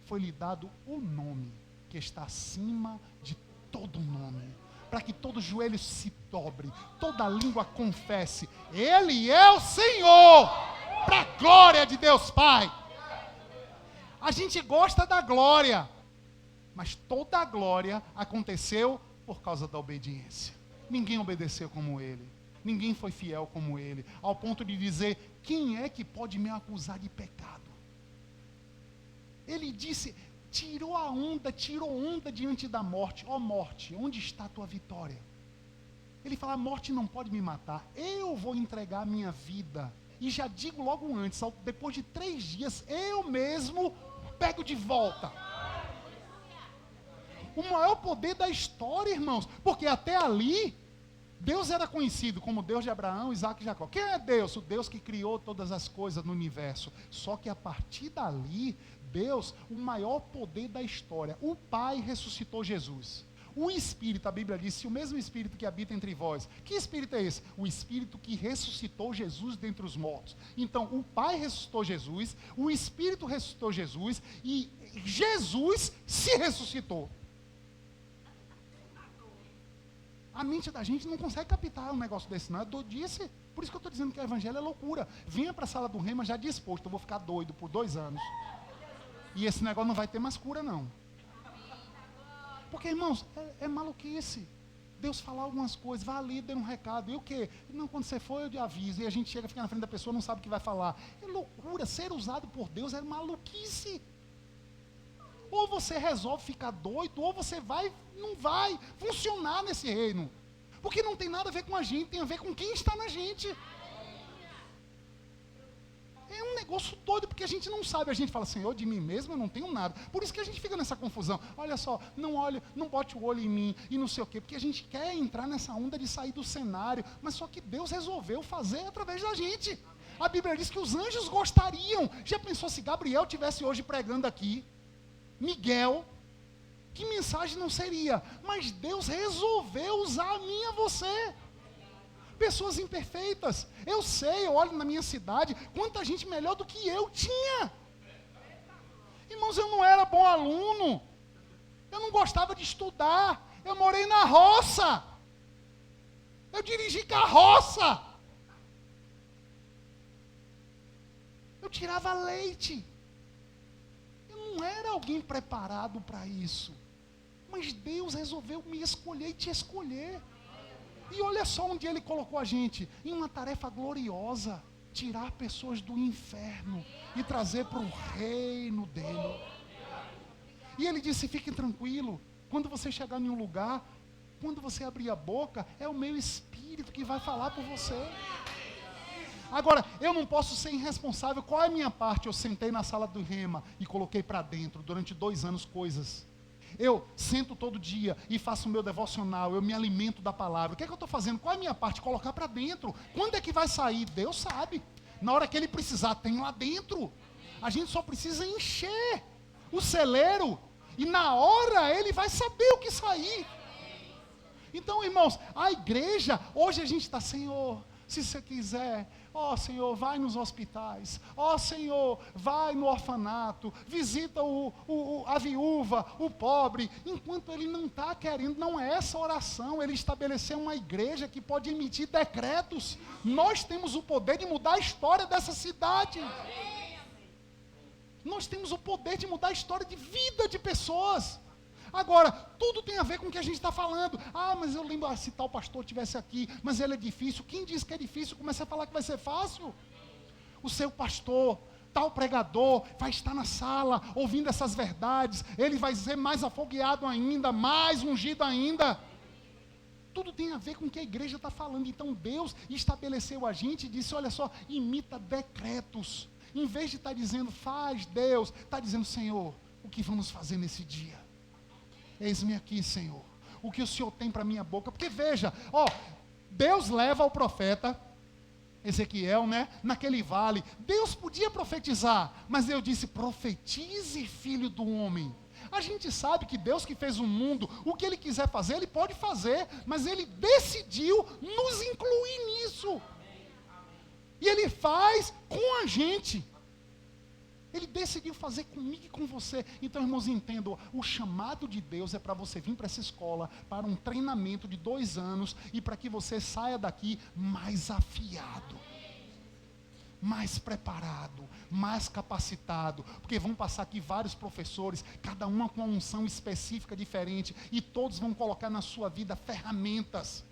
foi-lhe dado o nome, que está acima de todo nome. Para que todo joelho se dobre, toda língua confesse: Ele é o Senhor, para a glória de Deus Pai. A gente gosta da glória, mas toda a glória aconteceu por causa da obediência. Ninguém obedeceu como Ele, ninguém foi fiel como Ele, ao ponto de dizer: quem é que pode me acusar de pecado? Ele disse... tirou onda diante da morte. Ó morte, onde está a tua vitória? Ele fala: a morte não pode me matar, eu vou entregar a minha vida. E já digo logo antes, depois de 3 dias, eu mesmo pego de volta. O maior poder da história, irmãos, porque até ali, Deus era conhecido como Deus de Abraão, Isaac e Jacó. Quem é Deus? O Deus que criou todas as coisas no universo. Só que a partir dali, Deus, o maior poder da história, o Pai ressuscitou Jesus. O Espírito, a Bíblia diz, se o mesmo Espírito que habita entre vós. Que Espírito é esse? O Espírito que ressuscitou Jesus dentre os mortos. Então, o Pai ressuscitou Jesus, o Espírito ressuscitou Jesus e Jesus se ressuscitou. A mente da gente não consegue captar um negócio desse, não. É doidice. Por isso que eu estou dizendo que o Evangelho é loucura. Venha para a sala do rema já disposto, eu vou ficar doido por 2 anos. E esse negócio não vai ter mais cura, não. Porque, irmãos, é maluquice. Deus falar algumas coisas, vá ali, dê um recado. E o quê? Não, quando você for, eu te aviso. E a gente chega, fica na frente da pessoa, não sabe o que vai falar. É loucura. Ser usado por Deus é maluquice. Ou você resolve ficar doido, ou você não vai funcionar nesse reino. Porque não tem nada a ver com a gente, tem a ver com quem está na gente. É um negócio doido, porque a gente não sabe. A gente fala: Senhor, de mim mesmo eu não tenho nada. Por isso que a gente fica nessa confusão. Olha só, não bote o olho em mim e não sei o quê. Porque a gente quer entrar nessa onda de sair do cenário. Mas só que Deus resolveu fazer através da gente. A Bíblia diz que os anjos gostariam. Já pensou se Gabriel estivesse hoje pregando aqui? Miguel? Que mensagem não seria? Mas Deus resolveu usar a mim e a você. Pessoas imperfeitas. Eu sei, eu olho na minha cidade, quanta gente melhor do que eu tinha. Irmãos, eu não era bom aluno. Eu não gostava de estudar. Eu morei na roça. Eu dirigi carroça. Eu tirava leite. Eu não era alguém preparado para isso. Mas Deus resolveu me escolher e te escolher. E olha só onde Ele colocou a gente, em uma tarefa gloriosa, tirar pessoas do inferno e trazer para o reino dEle. E Ele disse: fiquem tranquilos, quando você chegar em um lugar, quando você abrir a boca, é o meu Espírito que vai falar por você. Agora, eu não posso ser irresponsável. Qual é a minha parte? Eu sentei na sala do rema e coloquei para dentro, durante 2 anos, coisas. Eu sento todo dia e faço o meu devocional, eu me alimento da palavra. O que é que eu estou fazendo? Qual é a minha parte? Colocar para dentro. Quando é que vai sair? Deus sabe. Na hora que Ele precisar, tem lá dentro. A gente só precisa encher o celeiro. E na hora Ele vai saber o que sair. Então, irmãos, a igreja, hoje a gente está: Senhor, se você quiser, ó Senhor, vai nos hospitais, ó Senhor, vai no orfanato, visita a viúva, o pobre, enquanto Ele não está querendo. Não é essa oração. Ele estabeleceu uma igreja que pode emitir decretos. Nós temos o poder de mudar a história dessa cidade. Nós temos o poder de mudar a história de vida de pessoas. Agora, tudo tem a ver com o que a gente está falando. Ah, mas eu lembro, se tal pastor estivesse aqui, mas ele é difícil. Quem disse que é difícil? Começa a falar que vai ser fácil. O seu pastor tal pregador vai estar na sala, ouvindo essas verdades, ele vai ser mais afogueado ainda, mais ungido ainda. Tudo tem a ver com o que a igreja está falando. Então Deus estabeleceu a gente e disse, olha só, imita decretos. Em vez de estar dizendo, faz Deus, está dizendo, Senhor, o que vamos fazer nesse dia? Eis-me aqui, Senhor. O que o Senhor tem para minha boca? Porque veja, Deus leva o profeta Ezequiel, naquele vale. Deus podia profetizar, mas Deus disse, profetize, filho do homem. A gente sabe que Deus que fez o mundo, o que Ele quiser fazer, Ele pode fazer, mas Ele decidiu nos incluir nisso. E Ele faz com a gente. Ele decidiu fazer comigo e com você. Então, irmãos, entendam, o chamado de Deus é para você vir para essa escola, para um treinamento de 2 anos, e para que você saia daqui mais afiado, mais preparado, mais capacitado, porque vão passar aqui vários professores, cada uma com uma unção específica diferente, e todos vão colocar na sua vida ferramentas,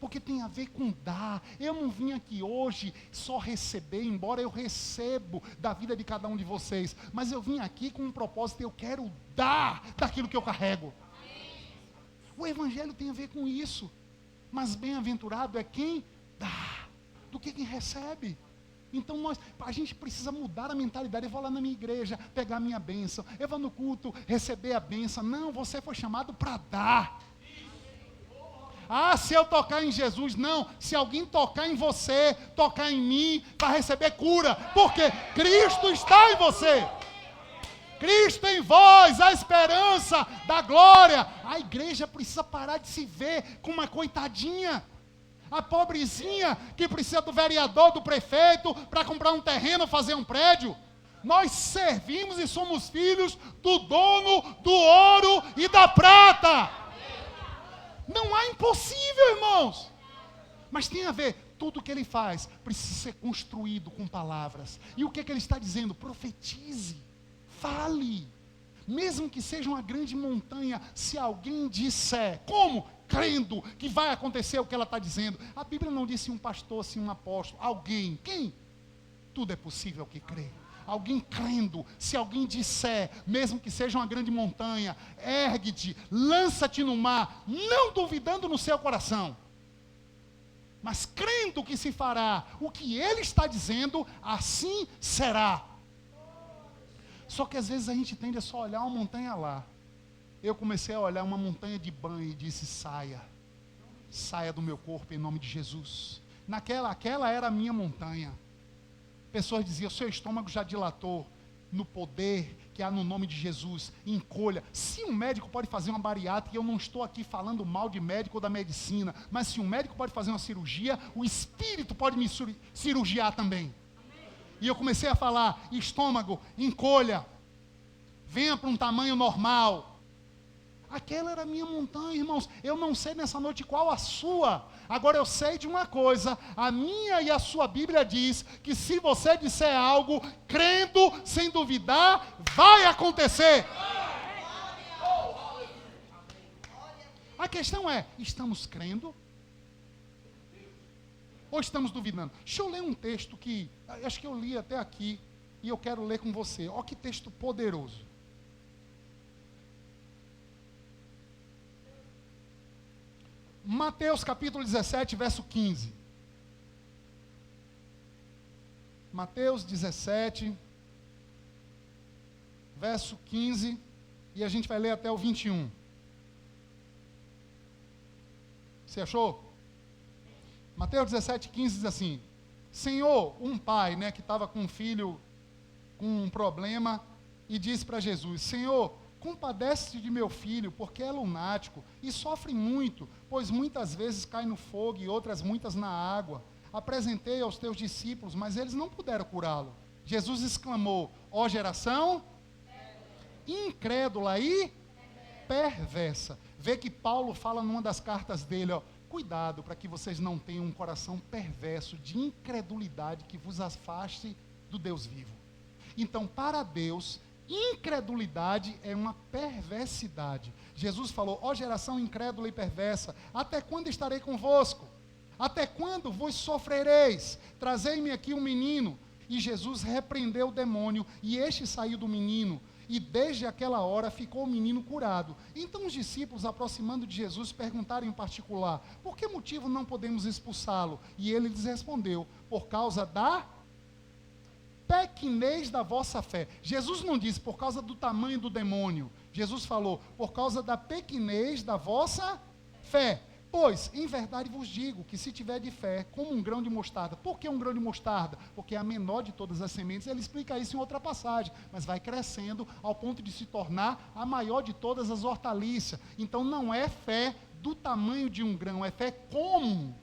porque tem a ver com dar. Eu não vim aqui hoje só receber, embora eu recebo da vida de cada um de vocês, mas eu vim aqui com um propósito, eu quero dar daquilo que eu carrego. O evangelho tem a ver com isso, mas bem-aventurado é quem dá, do que quem recebe. Então a gente precisa mudar a mentalidade. Eu vou lá na minha igreja, pegar a minha bênção, eu vou no culto, receber a bênção. Não, você foi chamado para dar. Se eu tocar em Jesus, não. Se alguém tocar em você, tocar em mim, para receber cura. Porque Cristo está em você. Cristo em vós, a esperança da glória. A igreja precisa parar de se ver como uma coitadinha. A pobrezinha que precisa do vereador, do prefeito, para comprar um terreno, fazer um prédio. Nós servimos e somos filhos do dono do ouro e da prata. Não há impossível, irmãos. Mas tem a ver, tudo que ele faz precisa ser construído com palavras. E o que ele está dizendo? Profetize, fale. Mesmo que seja uma grande montanha, se alguém disser, como? Crendo que vai acontecer o que ela está dizendo. A Bíblia não disse um pastor, sim um apóstolo. Alguém, quem? Tudo é possível que crê. Alguém crendo, se alguém disser, mesmo que seja uma grande montanha, ergue-te, lança-te no mar, não duvidando no seu coração, mas crendo que se fará o que ele está dizendo, assim será. Só que às vezes a gente tende a só olhar uma montanha lá. Eu comecei a olhar uma montanha de banho e disse, saia do meu corpo em nome de Jesus. Aquela era a minha montanha. Pessoas diziam, seu estômago já dilatou. No poder que há no nome de Jesus, encolha. Se um médico pode fazer uma bariátrica, eu não estou aqui falando mal de médico ou da medicina, mas se um médico pode fazer uma cirurgia, o Espírito pode me cirurgiar também. E eu comecei a falar, estômago, encolha, venha para um tamanho normal. Aquela era a minha montanha, irmãos. Eu não sei nessa noite qual a sua. Agora eu sei de uma coisa. A minha e a sua Bíblia diz que se você disser algo, crendo, sem duvidar, vai acontecer. A questão é, estamos crendo? Ou estamos duvidando? Deixa eu ler um texto que, acho que eu li até aqui, e eu quero ler com você. Olha que texto poderoso. Mateus capítulo 17, verso 15. Mateus 17, verso 15, e a gente vai ler até o 21. Você achou? Mateus 17, 15 diz assim, Senhor, um pai, que estava com um filho com um problema, e disse para Jesus, Senhor, compadece-te de meu filho, porque é lunático e sofre muito, pois muitas vezes cai no fogo e outras muitas na água. Apresentei aos teus discípulos, mas eles não puderam curá-lo. Jesus exclamou, ó geração incrédula e perversa. Vê que Paulo fala numa das cartas dele, cuidado para que vocês não tenham um coração perverso de incredulidade que vos afaste do Deus vivo. Então, para Deus, incredulidade é uma perversidade. Jesus falou, ó geração incrédula e perversa, até quando estarei convosco? Até quando vos sofrereis? Trazei-me aqui um menino. E Jesus repreendeu o demônio, e este saiu do menino. E desde aquela hora ficou o menino curado. Então os discípulos, aproximando de Jesus, perguntaram em particular: por que motivo não podemos expulsá-lo? E ele lhes respondeu: por causa da pequenez da vossa fé. Jesus não disse por causa do tamanho do demônio. Jesus falou por causa da pequenez da vossa fé. Pois, em verdade vos digo, que se tiver de fé, como um grão de mostarda. Por que um grão de mostarda? Porque é a menor de todas as sementes. Ele explica isso em outra passagem, mas vai crescendo ao ponto de se tornar a maior de todas as hortaliças. Então não é fé do tamanho de um grão, é fé comum,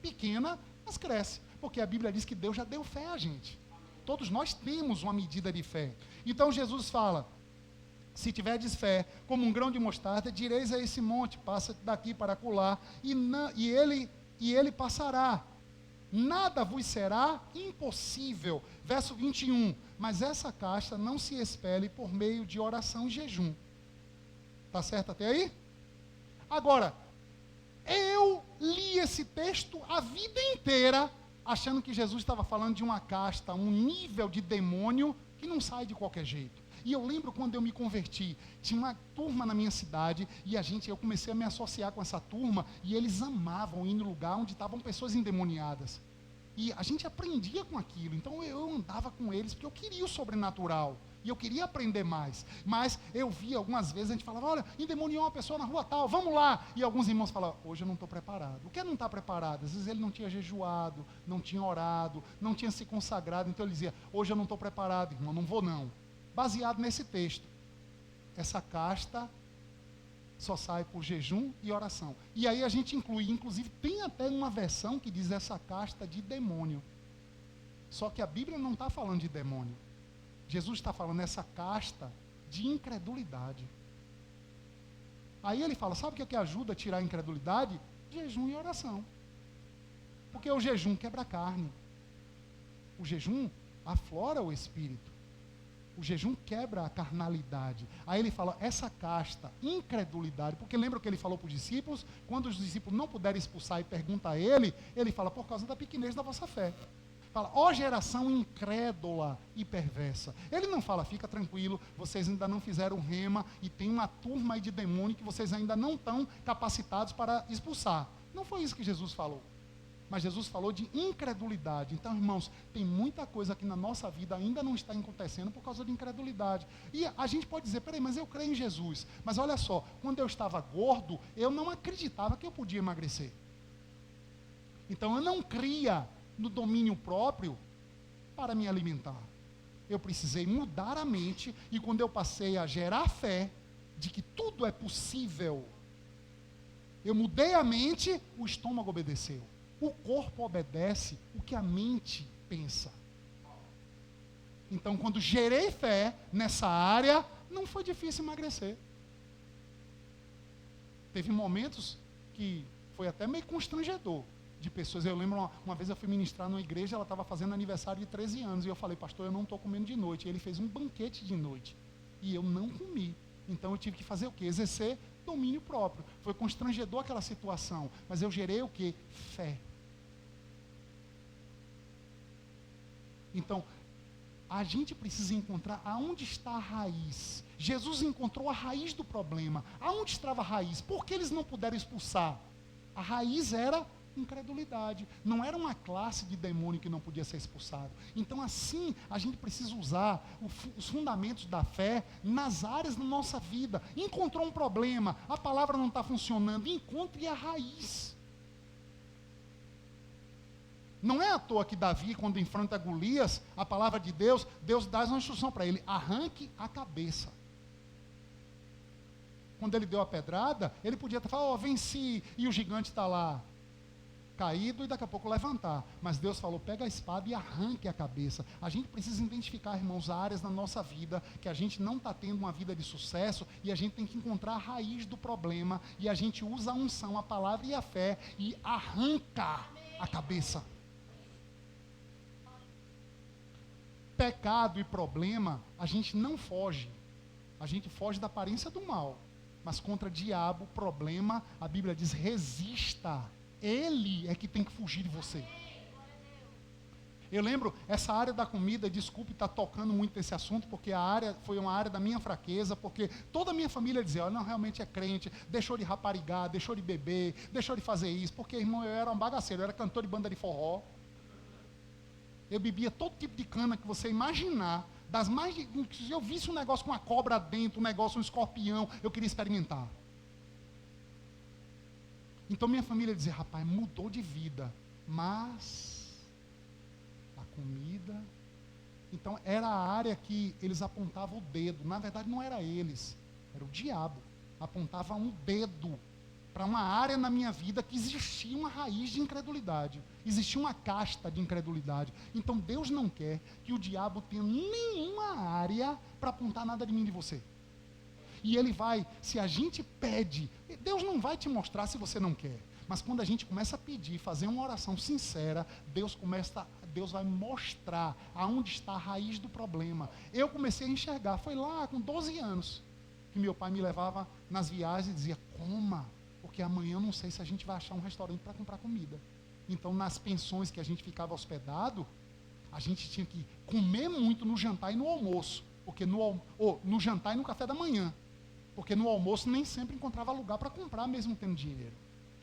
pequena, mas cresce. Porque a Bíblia diz que Deus já deu fé a gente. Todos nós temos uma medida de fé. Então Jesus fala: se tiverdes fé, como um grão de mostarda, direis a esse monte, passa daqui para acolá, e ele passará. Nada vos será impossível. Verso 21, mas essa casta não se expele por meio de oração e jejum. Está certo até aí? Agora, eu li esse texto a vida inteira, achando que Jesus estava falando de uma casta, um nível de demônio que não sai de qualquer jeito. E eu lembro quando eu me converti, tinha uma turma na minha cidade, e eu comecei a me associar com essa turma, e eles amavam ir no lugar onde estavam pessoas endemoniadas. E a gente aprendia com aquilo, então eu andava com eles, porque eu queria o sobrenatural, e eu queria aprender mais. Mas eu via algumas vezes, a gente falava: olha, endemoniou uma pessoa na rua tal, vamos lá. E alguns irmãos falavam: hoje eu não estou preparado. O que é não estar preparado? Às vezes ele não tinha jejuado, não tinha orado, não tinha se consagrado, então ele dizia: hoje eu não estou preparado, irmão, não vou não. Baseado nesse texto, essa casta só sai por jejum e oração. E aí a gente inclusive tem até uma versão que diz essa casta de demônio. Só que a Bíblia não está falando de demônio. Jesus está falando essa casta de incredulidade. Aí ele fala: sabe o que ajuda a tirar a incredulidade? Jejum e oração. Porque o jejum quebra a carne. O jejum aflora o espírito. O jejum quebra a carnalidade. Aí ele fala, essa casta, incredulidade, porque lembra o que ele falou para os discípulos? Quando os discípulos não puderem expulsar e pergunta a ele fala, por causa da pequenez da vossa fé. Fala, ó geração incrédula e perversa. Ele não fala, fica tranquilo, vocês ainda não fizeram rema e tem uma turma aí de demônio que vocês ainda não estão capacitados para expulsar. Não foi isso que Jesus falou. Mas Jesus falou de incredulidade. Então, irmãos, tem muita coisa que na nossa vida ainda não está acontecendo por causa de incredulidade. E a gente pode dizer, peraí, mas eu creio em Jesus. Mas olha só, quando eu estava gordo, eu não acreditava que eu podia emagrecer. Então, eu não cria no domínio próprio para me alimentar. Eu precisei mudar a mente, e quando eu passei a gerar fé de que tudo é possível, eu mudei a mente, o estômago obedeceu. O corpo obedece o que a mente pensa. Então, quando gerei fé nessa área, não foi difícil emagrecer. Teve momentos que foi até meio constrangedor de pessoas. Eu lembro, uma vez eu fui ministrar numa igreja, ela estava fazendo aniversário de 13 anos, e eu falei, pastor, eu não estou comendo de noite. E ele fez um banquete de noite, e eu não comi. Então, eu tive que fazer o quê? Exercer domínio próprio. Foi constrangedor aquela situação, mas eu gerei o quê? Fé. Então, a gente precisa encontrar aonde está a raiz. Jesus encontrou a raiz do problema. Aonde estava a raiz? Por que eles não puderam expulsar? A raiz era incredulidade. Não era uma classe de demônio que não podia ser expulsado. Então, assim, a gente precisa usar os fundamentos da fé nas áreas da nossa vida. Encontrou um problema, a palavra não está funcionando, encontre a raiz. Não é à toa que Davi, quando enfrenta Golias, a palavra de Deus, Deus dá uma instrução para ele, arranque a cabeça. Quando ele deu a pedrada, ele podia ter falado, venci, e o gigante está lá, caído, e daqui a pouco levantar. Mas Deus falou, pega a espada e arranque a cabeça. A gente precisa identificar, irmãos, áreas na nossa vida, que a gente não está tendo uma vida de sucesso, e a gente tem que encontrar a raiz do problema, e a gente usa a unção, a palavra e a fé, e arranca a cabeça. Pecado e problema, a gente não foge. A gente foge da aparência do mal. Mas contra diabo, problema, a Bíblia diz, resista. Ele é que tem que fugir de você. Eu lembro, essa área da comida, desculpe estar tocando muito nesse assunto, porque foi uma área da minha fraqueza, porque toda a minha família dizia, olha, não, realmente é crente, deixou de raparigar, deixou de beber, deixou de fazer isso, porque, irmão, eu era um bagaceiro, eu era cantor de banda de forró. Eu bebia todo tipo de cana que você imaginar, se eu visse um negócio com uma cobra dentro, um escorpião, eu queria experimentar. Então minha família dizia, rapaz, mudou de vida, mas a comida... Então era a área que eles apontavam o dedo. Na verdade não era eles, era o diabo. Apontava um dedo para uma área na minha vida que existia uma raiz de incredulidade. Existia uma casta de incredulidade. Então Deus não quer que o diabo tenha nenhuma área para apontar nada de mim e de você. E ele vai, se a gente pede, Deus não vai te mostrar se você não quer. Mas quando a gente começa a pedir, fazer uma oração sincera, Deus vai mostrar aonde está a raiz do problema. Eu comecei a enxergar, foi lá com 12 anos, que meu pai me levava nas viagens e dizia, coma, porque amanhã eu não sei se a gente vai achar um restaurante para comprar comida. Então nas pensões que a gente ficava hospedado, a gente tinha que comer muito no jantar e no almoço, porque no jantar e no café da manhã, porque no almoço nem sempre encontrava lugar para comprar mesmo tendo dinheiro.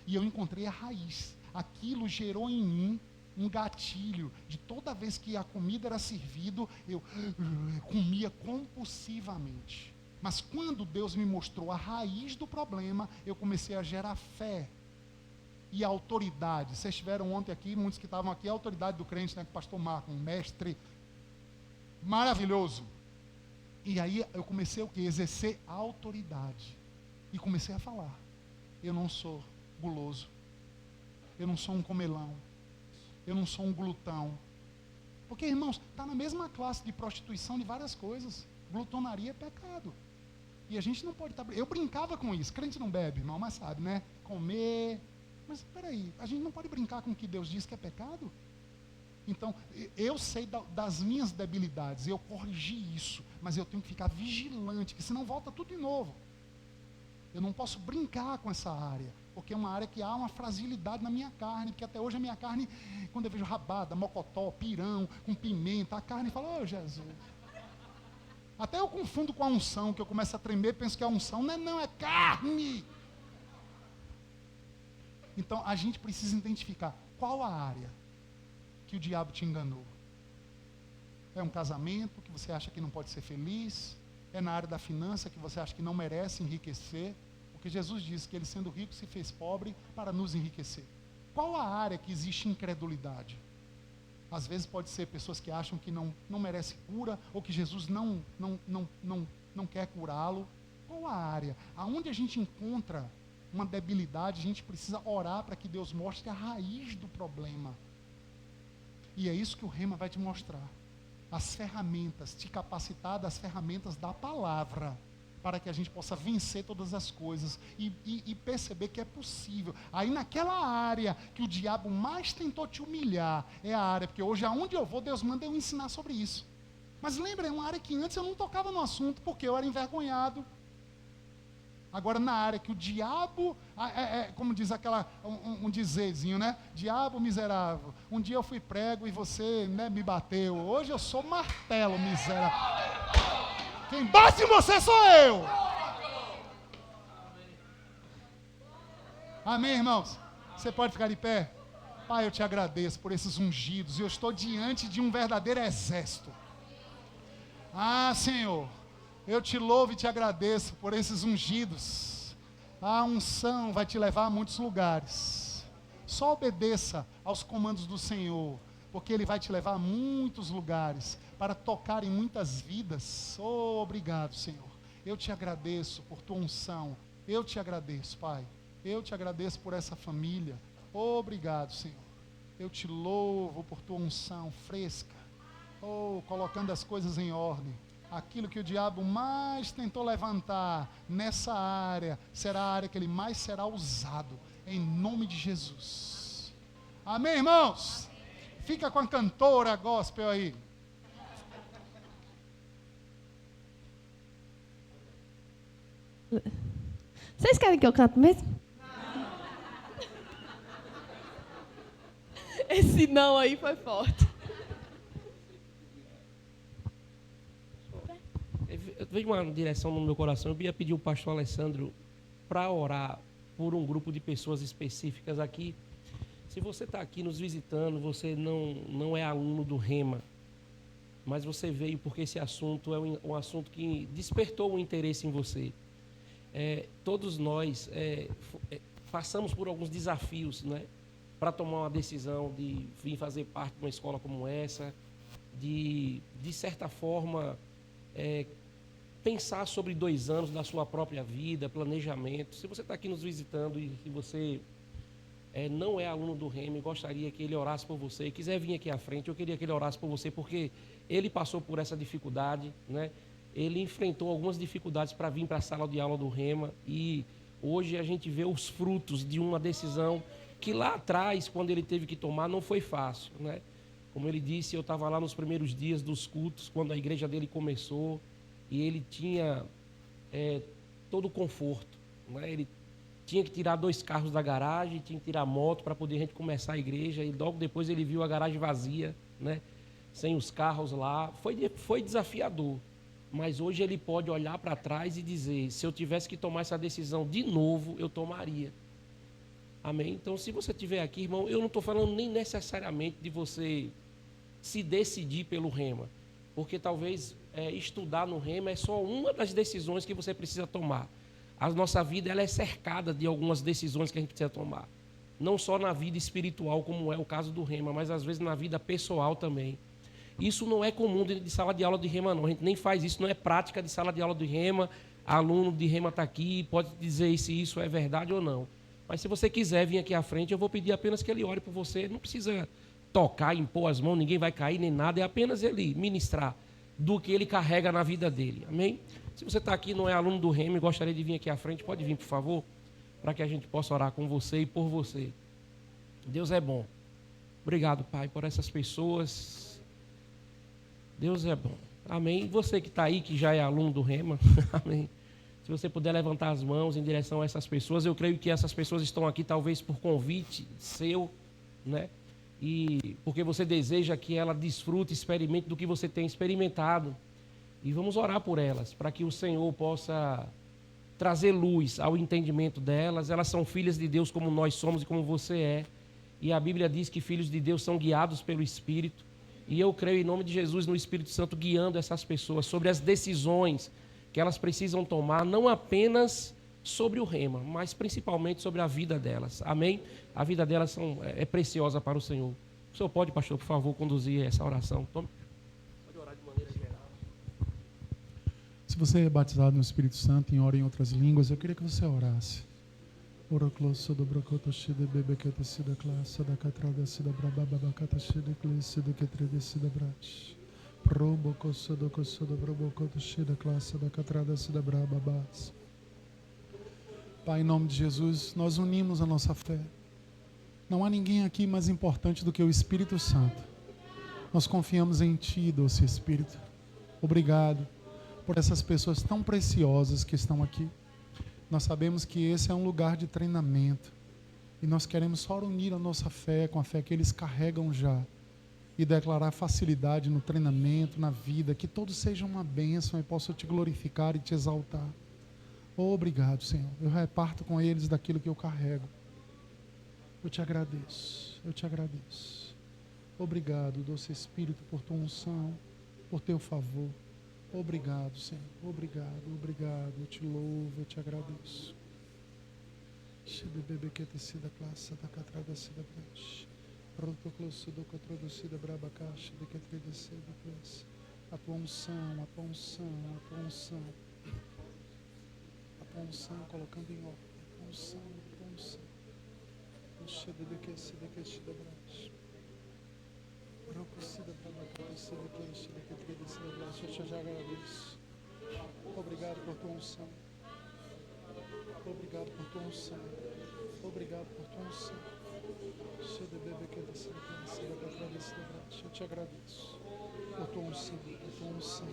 E eu encontrei a raiz. Aquilo gerou em mim um gatilho de toda vez que a comida era servida, eu comia compulsivamente. Mas quando Deus me mostrou a raiz do problema, eu comecei a gerar fé e autoridade. Vocês estiveram ontem aqui, muitos que estavam aqui, a autoridade do crente, né, com o pastor Marco, um mestre maravilhoso. E aí eu comecei o quê? Exercer a autoridade. E comecei a falar. Eu não sou guloso. Eu não sou um comelão. Eu não sou um glutão. Porque, irmãos, está na mesma classe de prostituição de várias coisas. Glutonaria é pecado. E a gente não pode estar... Eu brincava com isso. Crente não bebe, irmão, mas sabe, né? Comer. Mas, peraí, a gente não pode brincar com o que Deus diz que é pecado? Então, eu sei das minhas debilidades, eu corrigi isso, mas eu tenho que ficar vigilante, porque senão volta tudo de novo. Eu não posso brincar com essa área, porque é uma área que há uma fragilidade na minha carne, porque até hoje a minha carne, quando eu vejo rabada, mocotó, pirão, com pimenta, a carne fala, ô Jesus. Até eu confundo com a unção, que eu começo a tremer, penso que a unção não é carne. Então, a gente precisa identificar qual a área que o diabo te enganou. É um casamento que você acha que não pode ser feliz? É na área da finança que você acha que não merece enriquecer? Porque Jesus disse que ele, sendo rico, se fez pobre para nos enriquecer. Qual a área que existe incredulidade? Às vezes pode ser pessoas que acham que não merece cura, ou que Jesus não quer curá-lo. Qual a área? Aonde a gente encontra uma debilidade, a gente precisa orar para que Deus mostre a raiz do problema. E é isso que o Rema vai te mostrar. As ferramentas, te capacitar das ferramentas da palavra, para que a gente possa vencer todas as coisas e perceber que é possível. Aí naquela área que o diabo mais tentou te humilhar, é a área, porque hoje aonde eu vou, Deus manda eu ensinar sobre isso. Mas lembra, é uma área que antes eu não tocava no assunto, porque eu era envergonhado. Agora, na área que o diabo, como diz um dizerzinho, né? Diabo miserável, um dia eu fui prego e você, né, me bateu. Hoje eu sou martelo miserável. Quem bate em você sou eu. Amém, irmãos? Você pode ficar de pé? Pai, eu te agradeço por esses ungidos. Eu estou diante de um verdadeiro exército. Ah, Senhor. Eu te louvo e te agradeço por esses ungidos. A unção vai te levar a muitos lugares. Só obedeça aos comandos do Senhor, porque Ele vai te levar a muitos lugares, para tocar em muitas vidas. Oh, obrigado, Senhor. Eu te agradeço por tua unção. Eu te agradeço, Pai. Eu te agradeço por essa família. Oh, obrigado, Senhor. Eu te louvo por tua unção fresca. Oh, colocando as coisas em ordem. Aquilo que o diabo mais tentou levantar nessa área, será a área que ele mais será usado, em nome de Jesus. Amém, irmãos? Fica com a cantora gospel aí. Vocês querem que eu cante mesmo? Esse não aí foi forte. veio uma direção no meu coração. Eu ia pedir o pastor Alessandro para orar por um grupo de pessoas específicas aqui. Se você está aqui nos visitando, você não é aluno do Rema, mas você veio porque esse assunto é um assunto que despertou um interesse em você. Todos nós passamos por alguns desafios, né, para tomar uma decisão de vir fazer parte de uma escola como essa, de certa forma, pensar sobre 2 anos da sua própria vida, planejamento. Se você está aqui nos visitando e que você não é aluno do Rema e gostaria que ele orasse por você, quiser vir aqui à frente, eu queria que ele orasse por você, porque ele passou por essa dificuldade, né? Ele enfrentou algumas dificuldades para vir para a sala de aula do Rema e hoje a gente vê os frutos de uma decisão que lá atrás, quando ele teve que tomar, não foi fácil, né? Como ele disse, eu estava lá nos primeiros dias dos cultos, quando a igreja dele começou, e ele tinha todo o conforto, né? Ele tinha que tirar 2 carros da garagem, tinha que tirar a moto para poder a gente começar a igreja, e logo depois ele viu a garagem vazia, né? Sem os carros lá. Foi desafiador, mas hoje ele pode olhar para trás e dizer, se eu tivesse que tomar essa decisão de novo, eu tomaria. Amém? Então, se você estiver aqui, irmão, eu não estou falando nem necessariamente de você se decidir pelo Rema, porque talvez estudar no Rema é só uma das decisões que você precisa tomar. A nossa vida ela é cercada de algumas decisões que a gente precisa tomar. Não só na vida espiritual, como é o caso do Rema, mas às vezes na vida pessoal também. Isso não é comum de sala de aula de Rema, não. A gente nem faz isso, não é prática de sala de aula de Rema. Aluno de Rema está aqui, pode dizer se isso é verdade ou não. Mas se você quiser vir aqui à frente, eu vou pedir apenas que ele ore por você. Não precisa tocar, impor as mãos, ninguém vai cair nem nada. É apenas ele ministrar do que ele carrega na vida dele. Amém? Se você está aqui, não é aluno do Rema e gostaria de vir aqui à frente, pode vir, por favor, para que a gente possa orar com você e por você. Deus é bom. Obrigado, Pai, por essas pessoas. Deus é bom. Amém. Você que está aí, que já é aluno do Rema, amém. Se você puder levantar as mãos em direção a essas pessoas, eu creio que essas pessoas estão aqui talvez por convite seu, né? E porque você deseja que ela desfrute, experimente do que você tem experimentado. E vamos orar por elas, para que o Senhor possa trazer luz ao entendimento delas. Elas são filhas de Deus como nós somos e como você é. E a Bíblia diz que filhos de Deus são guiados pelo Espírito. E eu creio em nome de Jesus no Espírito Santo guiando essas pessoas sobre as decisões que elas precisam tomar, não apenas sobre o Rema, mas principalmente sobre a vida delas. Amém? A vida delas é preciosa para o Senhor. O senhor pode, pastor, por favor, conduzir essa oração? Pode orar de maneira geral. Se você é batizado no Espírito Santo e ora em outras línguas, eu queria que você orasse. Oracloso do brocoto shide bebe que tecida classe da catrada sida brababa bacata shide clesida que tredecida brach. Probo coso do brocoto shide classe da catrada sida brababas. Pai, em nome de Jesus, nós unimos a nossa fé. Não há ninguém aqui mais importante do que o Espírito Santo. Nós confiamos em Ti, doce Espírito. Obrigado por essas pessoas tão preciosas que estão aqui. Nós sabemos que esse é um lugar de treinamento e nós queremos só unir a nossa fé com a fé que eles carregam já e declarar facilidade no treinamento, na vida, que todos sejam uma bênção e possam Te glorificar e Te exaltar. Obrigado, Senhor. Eu reparto com eles daquilo que eu carrego. Eu Te agradeço, eu Te agradeço. Obrigado, doce Espírito, por Tua unção, por Teu favor. Obrigado, Senhor. Obrigado, obrigado. Eu Te louvo, eu Te agradeço. A Tua unção, a Tua unção, a Tua unção. A Tua unção colocando em ordem. A Tua unção, a Tua unção. Eu Te agradeço. Obrigado por Tua unção. Obrigado por Tua unção. Obrigado por Tua unção. Eu Te agradeço por Tua unção, por Tua unção.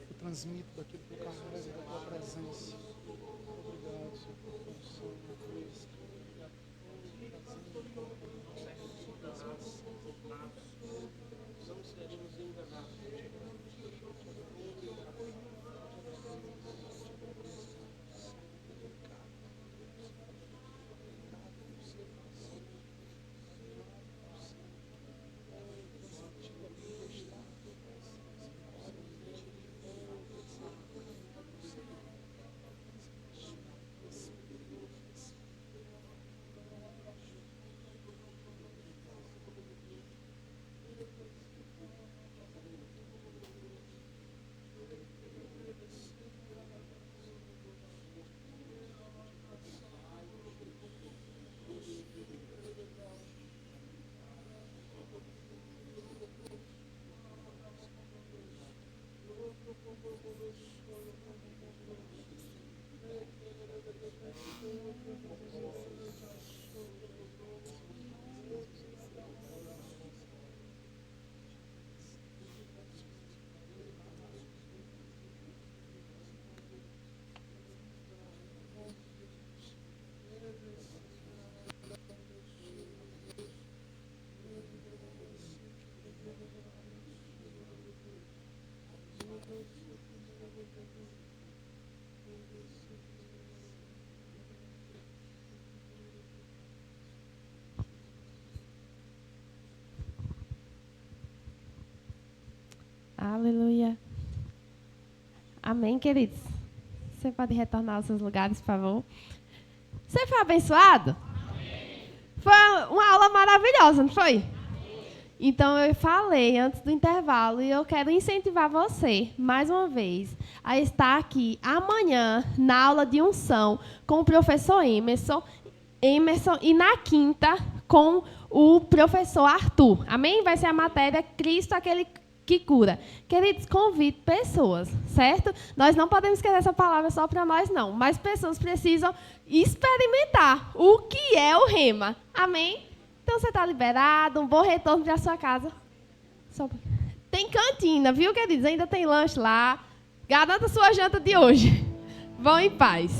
Eu transmito daquilo que eu carrego, da Tua presença. Obrigado, Senhor, por Tua unção, por Tua fresca. Não seremos enganados. Aleluia. Amém, queridos? Você pode retornar aos seus lugares, por favor? Você foi abençoado? Amém. Foi uma aula maravilhosa, não foi? Então, eu falei antes do intervalo e eu quero incentivar você, mais uma vez, a estar aqui amanhã na aula de unção com o professor Emerson e na quinta com o professor Arthur. Amém? Vai ser a matéria Cristo, aquele que cura. Queridos, convide pessoas, certo? Nós não podemos querer essa palavra só para nós, não. Mas pessoas precisam experimentar o que é o rema. Amém? Então, você está liberado, um bom retorno para a sua casa. Tem cantina, viu, queridos? Ainda tem lanche lá. Garanta a sua janta de hoje. Vão em paz.